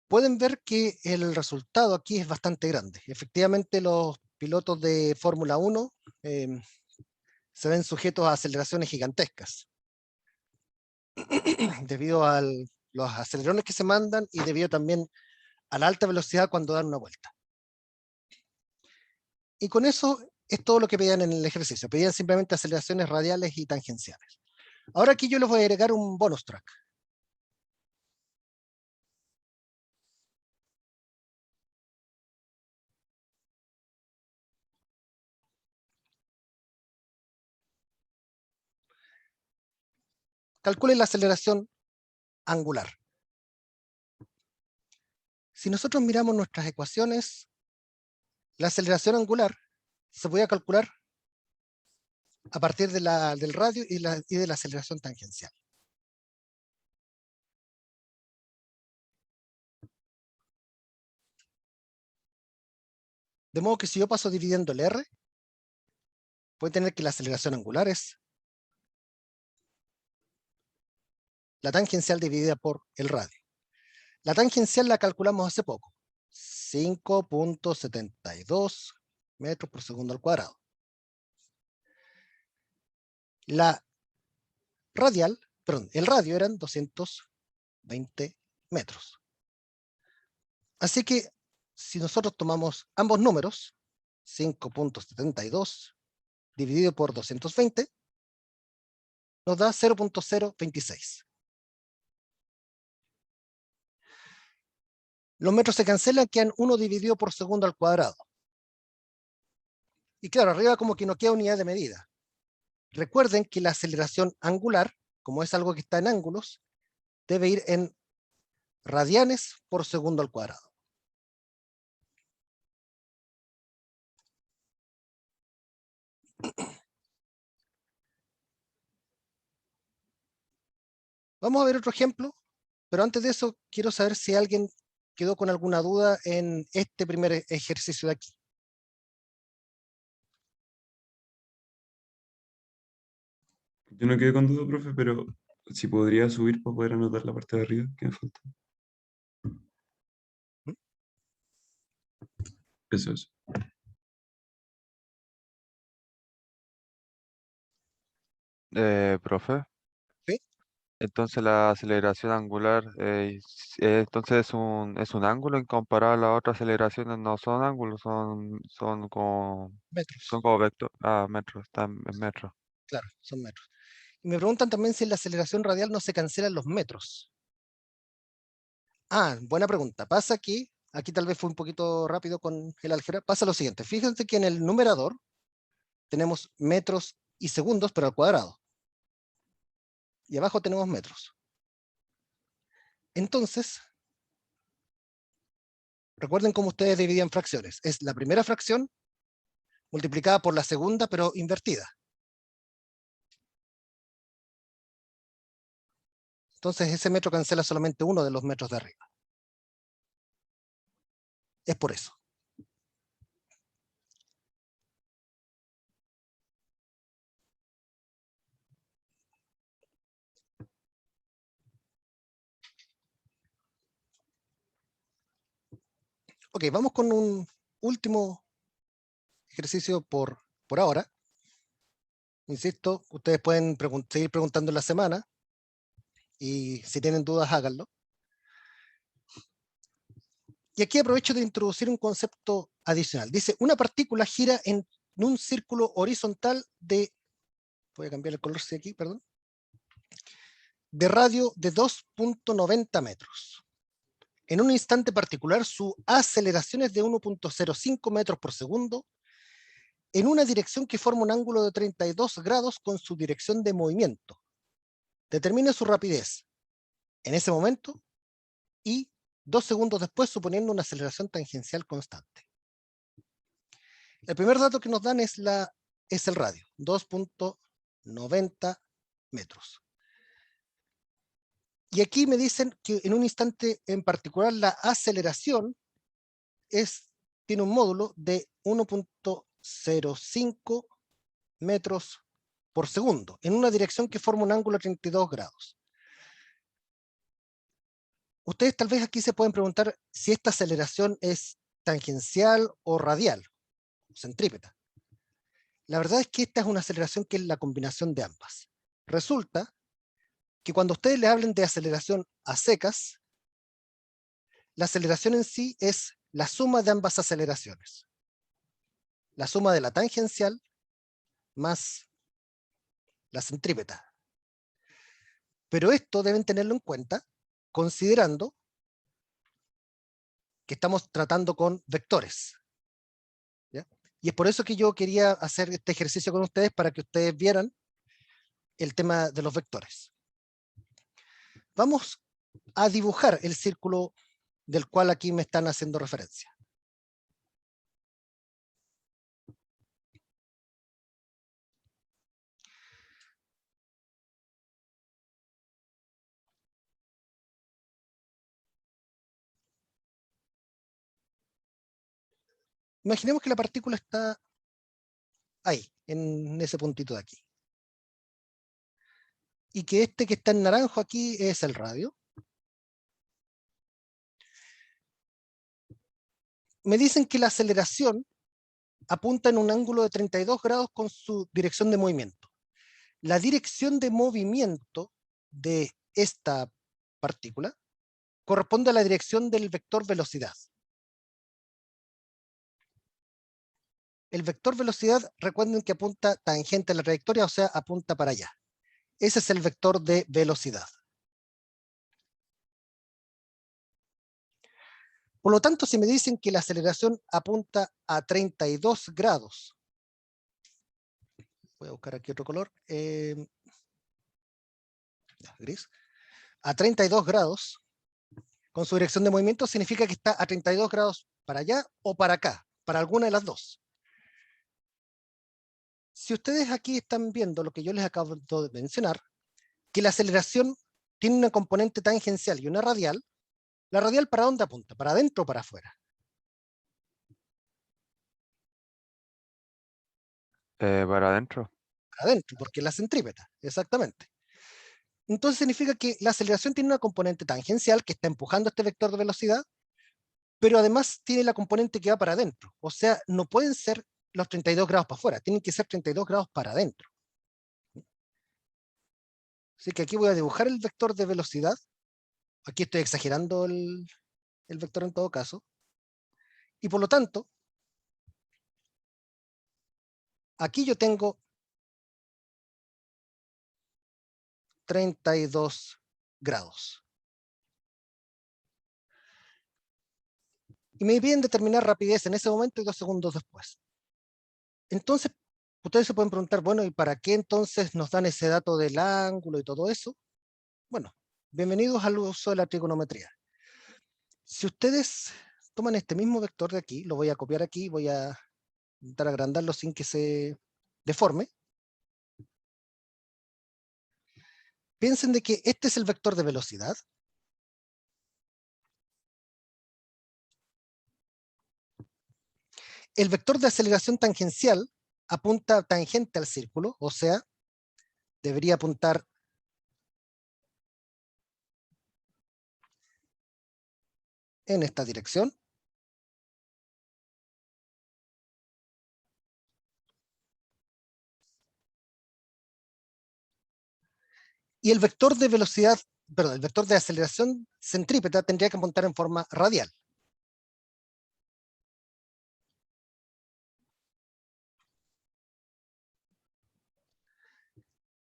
Pueden ver que el resultado aquí es bastante grande. Efectivamente, los pilotos de Fórmula 1 se ven sujetos a aceleraciones gigantescas debido a los acelerones que se mandan y debido también a la alta velocidad cuando dan una vuelta. Y con eso es todo lo que pedían en el ejercicio. Pedían simplemente aceleraciones radiales y tangenciales. Ahora aquí yo les voy a agregar un bonus track. Calculen la aceleración angular. Si nosotros miramos nuestras ecuaciones, la aceleración angular se puede calcular a partir de del radio y de la aceleración tangencial. De modo que si yo paso dividiendo el R, voy a tener que la aceleración angular es la tangencial dividida por el radio. La tangencial la calculamos hace poco. 5.72 metros por segundo al cuadrado. La radial, perdón, el radio eran 220 metros. Así que si nosotros tomamos ambos números, 5.72 dividido por 220, nos da 0.026. Los metros se cancelan, quedan 1 dividido por segundo al cuadrado. Y claro, arriba como que no queda unidad de medida. Recuerden que la aceleración angular, como es algo que está en ángulos, debe ir en radianes por segundo al cuadrado. Vamos a ver otro ejemplo, pero antes de eso quiero saber si alguien quedó con alguna duda en este primer ejercicio de aquí. Yo no quedé con duda, profe, pero si podría subir para poder anotar la parte de arriba que me falta. Eso es. Profe. ¿Sí? Entonces la aceleración angular, entonces es un ángulo incomparable a las otras aceleraciones, no son ángulos, son Metros, como vector, metros, están en metros. claro, son metros. Y me preguntan también si en la aceleración radial no se cancelan los metros. Buena pregunta. Pasa que, aquí tal vez fue un poquito rápido con el álgebra, pasa lo siguiente. Fíjense que en el numerador tenemos metros y segundos, pero al cuadrado. Y abajo tenemos metros. Entonces, recuerden cómo ustedes dividían fracciones. Es la primera fracción multiplicada por la segunda, pero invertida. Entonces ese metro cancela solamente uno de los metros de arriba. Es por eso. Ok, vamos con un último ejercicio por ahora. Insisto, ustedes pueden seguir preguntando en la semana y si tienen dudas háganlo. Y aquí aprovecho de introducir un concepto adicional. Dice, una partícula gira en un círculo horizontal de, voy a cambiar el color aquí, perdón, de radio de 2.90 metros. En un instante particular, su aceleración es de 1.05 metros por segundo en una dirección que forma un ángulo de 32 grados con su dirección de movimiento. Determine su rapidez en ese momento y 2 segundos después, suponiendo una aceleración tangencial constante. El primer dato que nos dan es el radio, 2.90 metros. Y aquí me dicen que en un instante en particular la aceleración tiene un módulo de 1.05 metros por segundo, en una dirección que forma un ángulo de 32 grados. Ustedes tal vez aquí se pueden preguntar si esta aceleración es tangencial o radial, o centrípeta. La verdad es que esta es una aceleración que es la combinación de ambas. Resulta que cuando ustedes le hablen de aceleración a secas, la aceleración en sí es la suma de ambas aceleraciones. La suma de la tangencial más la centrípeta. Pero esto deben tenerlo en cuenta considerando que estamos tratando con vectores. ¿Ya? Y es por eso que yo quería hacer este ejercicio con ustedes para que ustedes vieran el tema de los vectores. Vamos a dibujar el círculo del cual aquí me están haciendo referencia. Imaginemos que la partícula está ahí, en ese puntito de aquí. Y que este que está en naranjo aquí es el radio. me dicen que la aceleración apunta en un ángulo de 32 grados con su dirección de movimiento. La dirección de movimiento de esta partícula corresponde a la dirección del vector velocidad. El vector velocidad, recuerden que apunta tangente a la trayectoria, o sea, apunta para allá. Ese es el vector de velocidad. Por lo tanto, si me dicen que la aceleración apunta a 32 grados, voy a buscar aquí otro color, gris, a 32 grados, con su dirección de movimiento, significa que está a 32 grados para allá o para acá, para alguna de las dos. Si ustedes aquí están viendo lo que yo les acabo de mencionar, que la aceleración tiene una componente tangencial y una radial, ¿la radial para dónde apunta? ¿Para adentro o para afuera? Para adentro. Para adentro, porque es la centrípeta, exactamente. Entonces significa que la aceleración tiene una componente tangencial que está empujando este vector de velocidad, pero además tiene la componente que va para adentro. O sea, no pueden ser los 32 grados para afuera, tienen que ser 32 grados para adentro. Así que aquí voy a dibujar el vector de velocidad. Aquí estoy exagerando el vector en todo caso. Y por lo tanto, aquí yo tengo 32 grados. Y me piden determinar rapidez en ese momento y 2 segundos después. Entonces, ustedes se pueden preguntar, bueno, ¿y para qué entonces nos dan ese dato del ángulo y todo eso? Bueno, bienvenidos al uso de la trigonometría. Si ustedes toman este mismo vector de aquí, lo voy a copiar aquí, voy a intentar agrandarlo sin que se deforme. Piensen de que este es el vector de velocidad. El vector de aceleración tangencial apunta tangente al círculo, o sea, debería apuntar en esta dirección. Y el vector de velocidad, perdón, el vector de aceleración centrípeta tendría que apuntar en forma radial.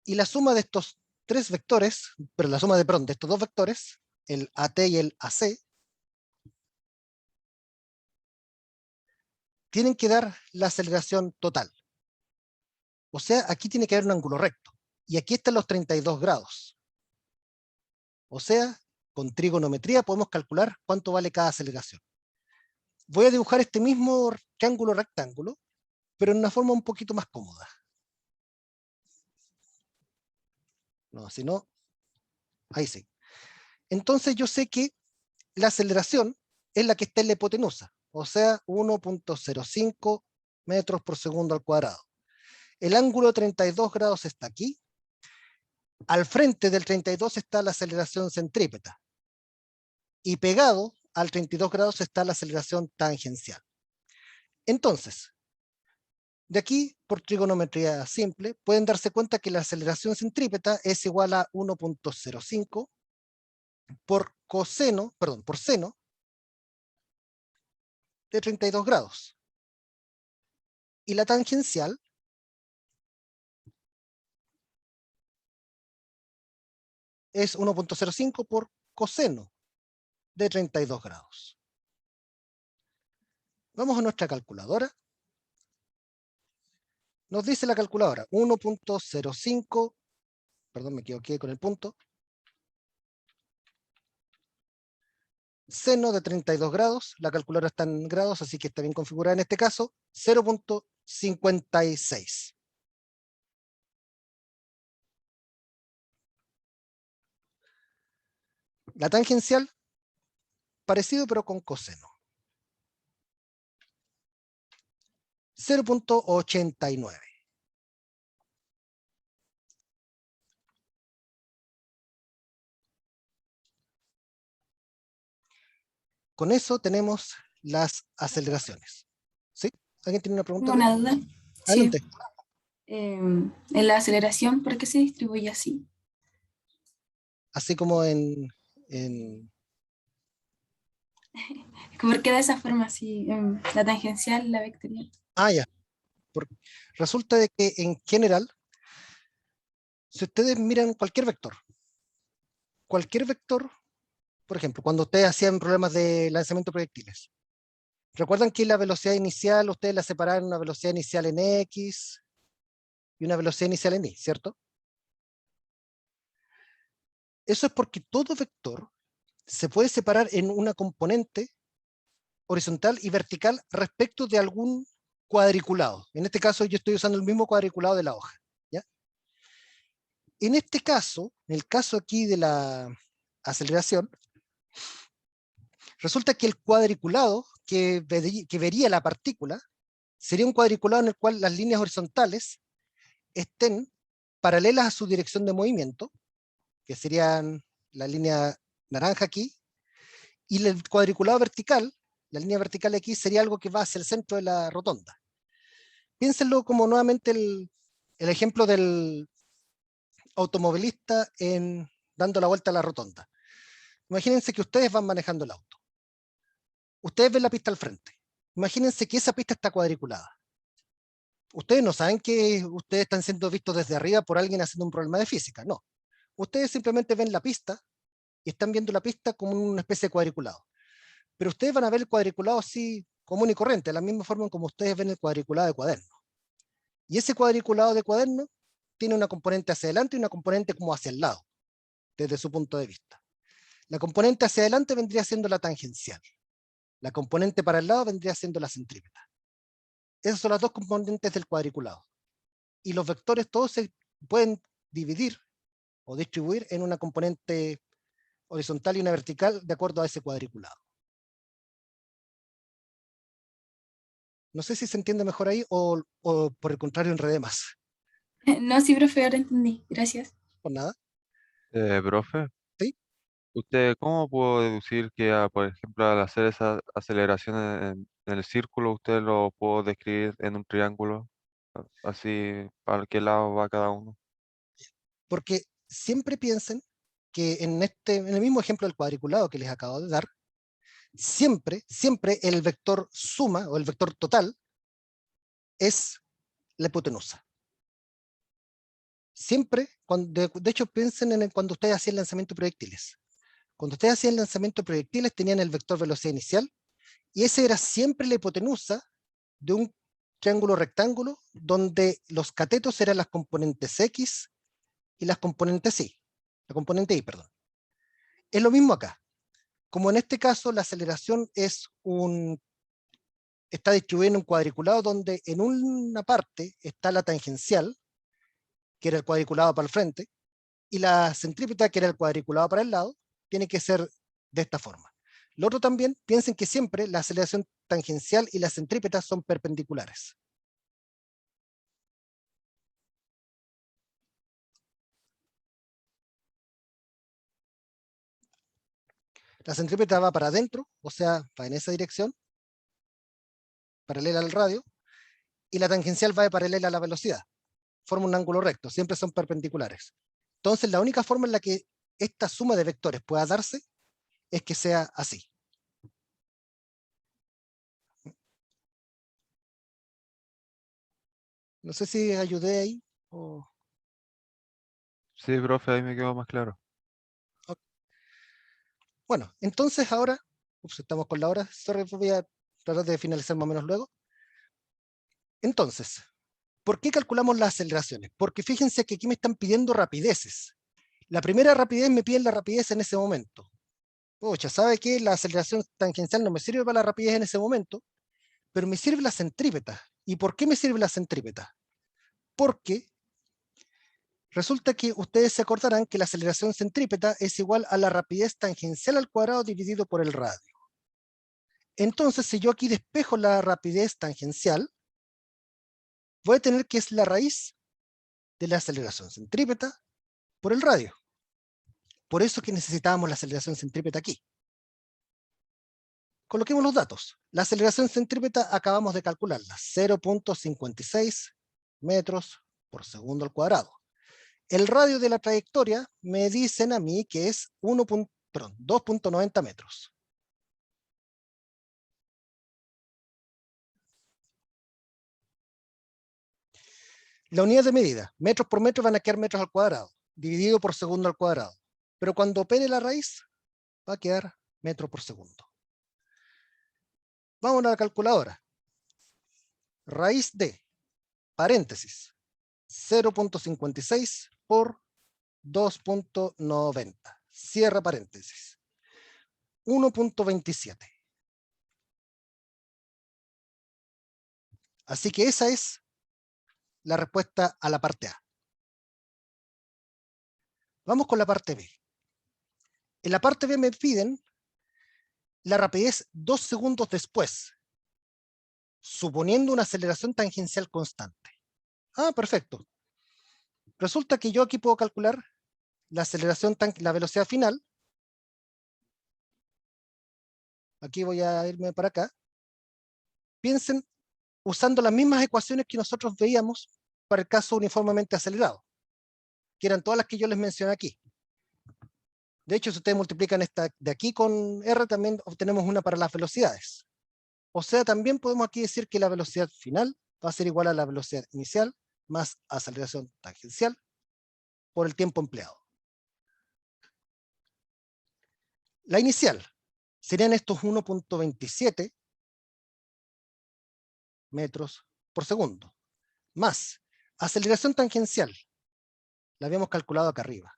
Y la suma de estos tres vectores, pero la suma de estos dos vectores, el AT y el AC, tienen que dar la aceleración total. O sea, aquí tiene que haber un ángulo recto. Y aquí están los 32 grados. O sea, con trigonometría podemos calcular cuánto vale cada aceleración. Voy a dibujar este mismo triángulo rectángulo, pero en una forma un poquito más cómoda. No, si no, ahí sí. Entonces yo sé que la aceleración es la que está en la hipotenusa, o sea, 1.05 metros por segundo al cuadrado. El ángulo de 32 grados está aquí. Al frente del 32 está la aceleración centrípeta. Y pegado al 32 grados está la aceleración tangencial. Entonces, de aquí, por trigonometría simple, pueden darse cuenta que la aceleración centrípeta es igual a 1.05 por seno de 32 grados. Y la tangencial es 1.05 por coseno de 32 grados. Vamos a nuestra calculadora. Nos dice la calculadora 1.05, perdón, me equivoqué con el punto, seno de 32 grados, la calculadora está en grados, así que está bien configurada en este caso, 0.56. La tangencial, parecido pero con coseno. 0.89. Con eso tenemos las aceleraciones. ¿Sí? ¿Alguien tiene una pregunta? Tengo una duda. Adelante. Sí. En la aceleración, ¿por qué se distribuye así? Así como ¿Por qué de esa forma así? La tangencial y la vectorial. ya. Resulta de que en general, si ustedes miran cualquier vector, por ejemplo, cuando ustedes hacían problemas de lanzamiento de proyectiles, recuerdan que la velocidad inicial, ustedes la separaban en una velocidad inicial en X y una velocidad inicial en Y, ¿cierto? Eso es porque todo vector se puede separar en una componente horizontal y vertical respecto de algún cuadriculado. En este caso yo estoy usando el mismo cuadriculado de la hoja. ¿Ya? En este caso, en el caso aquí de la aceleración, resulta que el cuadriculado que vería la partícula sería un cuadriculado en el cual las líneas horizontales estén paralelas a su dirección de movimiento, que serían la línea naranja aquí, y el cuadriculado vertical, la línea vertical aquí, sería algo que va hacia el centro de la rotonda. Piénsenlo como nuevamente el ejemplo del automovilista dando la vuelta a la rotonda. Imagínense que ustedes van manejando el auto. Ustedes ven la pista al frente. Imagínense que esa pista está cuadriculada. Ustedes no saben que ustedes están siendo vistos desde arriba por alguien haciendo un problema de física, no. Ustedes simplemente ven la pista y están viendo la pista como una especie de cuadriculado. Pero ustedes van a ver el cuadriculado así común y corriente, de la misma forma como ustedes ven el cuadriculado de cuaderno. Y ese cuadriculado de cuaderno tiene una componente hacia adelante y una componente como hacia el lado, desde su punto de vista. La componente hacia adelante vendría siendo la tangencial. La componente para el lado vendría siendo la centrípeta. Esas son las dos componentes del cuadriculado. Y los vectores todos se pueden dividir o distribuir en una componente horizontal y una vertical de acuerdo a ese cuadriculado. No sé si se entiende mejor ahí o por el contrario enredé más. No, sí, profe, ahora entendí. Gracias. Por nada. Profe, ¿Sí? ¿usted cómo pudo deducir que, por ejemplo, al hacer esa aceleración en el círculo, usted lo pudo describir en un triángulo? Así, ¿para qué lado va cada uno? Porque siempre piensen que en el mismo ejemplo del cuadriculado que les acabo de dar, siempre el vector suma o el vector total es la hipotenusa. Siempre, de hecho piensen en cuando ustedes hacían lanzamiento de proyectiles. Cuando ustedes hacían lanzamiento de proyectiles tenían el vector velocidad inicial y ese era siempre la hipotenusa de un triángulo rectángulo donde los catetos eran las componentes X y las componentes Y. La componente Y, perdón. Es lo mismo acá. Como en este caso la aceleración está distribuida en un cuadriculado donde en una parte está la tangencial, que era el cuadriculado para el frente, y la centrípeta, que era el cuadriculado para el lado, tiene que ser de esta forma. Lo otro también, piensen que siempre la aceleración tangencial y la centrípeta son perpendiculares. La centrípeta va para adentro, o sea, va en esa dirección, paralela al radio, y la tangencial va de paralela a la velocidad. Forma un ángulo recto, siempre son perpendiculares. Entonces, la única forma en la que esta suma de vectores pueda darse es que sea así. No sé si ayudé ahí. Sí, profe, ahí me quedó más claro. Bueno, entonces ahora, estamos con la hora, sorry, voy a tratar de finalizar más o menos luego. Entonces, ¿por qué calculamos las aceleraciones? Porque fíjense que aquí me están pidiendo rapideces. La primera rapidez me piden la rapidez en ese momento. Pucha, ¿sabe qué? La aceleración tangencial no me sirve para la rapidez en ese momento, pero me sirve la centrípeta. ¿Y por qué me sirve la centrípeta? Porque resulta que ustedes se acordarán que la aceleración centrípeta es igual a la rapidez tangencial al cuadrado dividido por el radio. Entonces, si yo aquí despejo la rapidez tangencial, voy a tener que es la raíz de la aceleración centrípeta por el radio. Por eso que necesitábamos la aceleración centrípeta aquí. Coloquemos los datos. La aceleración centrípeta acabamos de calcularla, 0.56 metros por segundo al cuadrado. El radio de la trayectoria me dicen a mí que es 2.90 metros. La unidad de medida, metros por metro, van a quedar metros al cuadrado, dividido por segundo al cuadrado. Pero cuando opere la raíz, va a quedar metro por segundo. Vamos a la calculadora. Raíz de, paréntesis, 0.56 por 2.90. Cierra paréntesis. 1.27. Así que esa es la respuesta a la parte A. Vamos con la parte B. En la parte B me piden la rapidez 2 segundos después, suponiendo una aceleración tangencial constante. Ah, perfecto. Resulta que yo aquí puedo calcular la aceleración, la velocidad final. Aquí voy a irme para acá. Piensen usando las mismas ecuaciones que nosotros veíamos para el caso uniformemente acelerado, que eran todas las que yo les mencioné aquí. De hecho, si ustedes multiplican esta de aquí con R, también obtenemos una para las velocidades. O sea, también podemos aquí decir que la velocidad final va a ser igual a la velocidad inicial más aceleración tangencial por el tiempo empleado. La inicial serían estos 1.27 metros por segundo, más aceleración tangencial, la habíamos calculado acá arriba,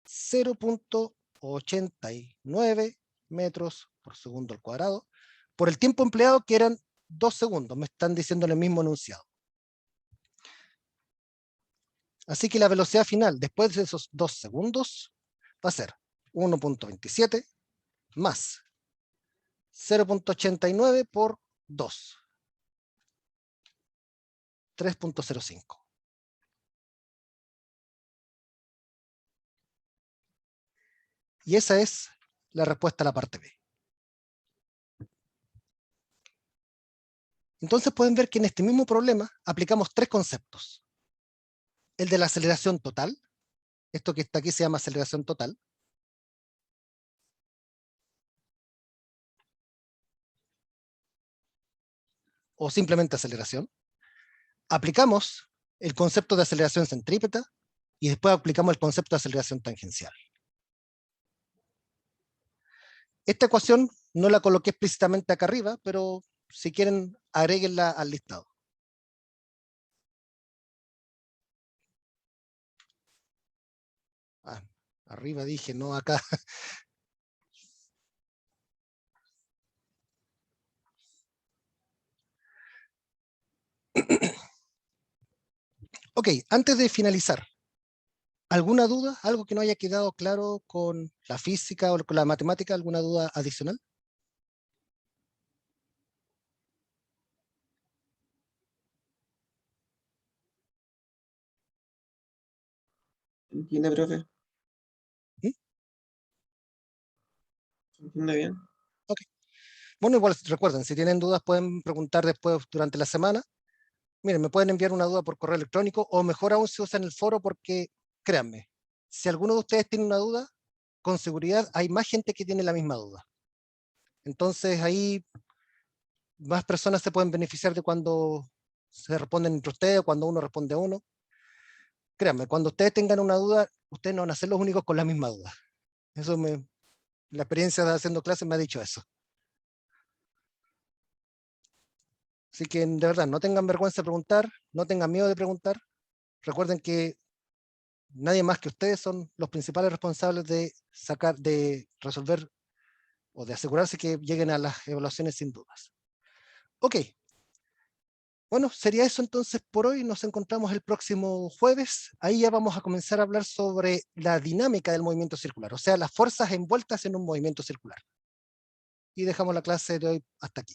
0.89 metros por segundo al cuadrado, por el tiempo empleado que eran 2 segundos, me están diciendo en el mismo enunciado. Así que la velocidad final después de esos 2 segundos va a ser 1.27 más 0.89 por 2. 3.05. Y esa es la respuesta a la parte B. Entonces pueden ver que en este mismo problema aplicamos 3 conceptos. El de la aceleración total, esto que está aquí se llama aceleración total. O simplemente aceleración. Aplicamos el concepto de aceleración centrípeta y después aplicamos el concepto de aceleración tangencial. Esta ecuación no la coloqué explícitamente acá arriba, pero si quieren agréguenla al listado. Ah, arriba dije, no acá. Ok, antes de finalizar, ¿alguna duda? ¿Algo que no haya quedado claro con la física o con la matemática? ¿Alguna duda adicional? ¿Entiende, profe? ¿Mm? ¿Entiende bien? Ok. Bueno, igual recuerden, si tienen dudas pueden preguntar después durante la semana. Miren, me pueden enviar una duda por correo electrónico o mejor aún si usan el foro porque, créanme, si alguno de ustedes tiene una duda, con seguridad hay más gente que tiene la misma duda. Entonces ahí más personas se pueden beneficiar de cuando se responden entre ustedes o cuando uno responde a uno. Créanme, cuando ustedes tengan una duda, ustedes no van a ser los únicos con la misma duda. Eso la experiencia de haciendo clases me ha dicho eso. Así que de verdad, no tengan vergüenza de preguntar, no tengan miedo de preguntar. Recuerden que nadie más que ustedes son los principales responsables de resolver o de asegurarse que lleguen a las evaluaciones sin dudas. Ok. Bueno, sería eso entonces por hoy. Nos encontramos el próximo jueves. Ahí ya vamos a comenzar a hablar sobre la dinámica del movimiento circular, o sea, las fuerzas envueltas en un movimiento circular. Y dejamos la clase de hoy hasta aquí.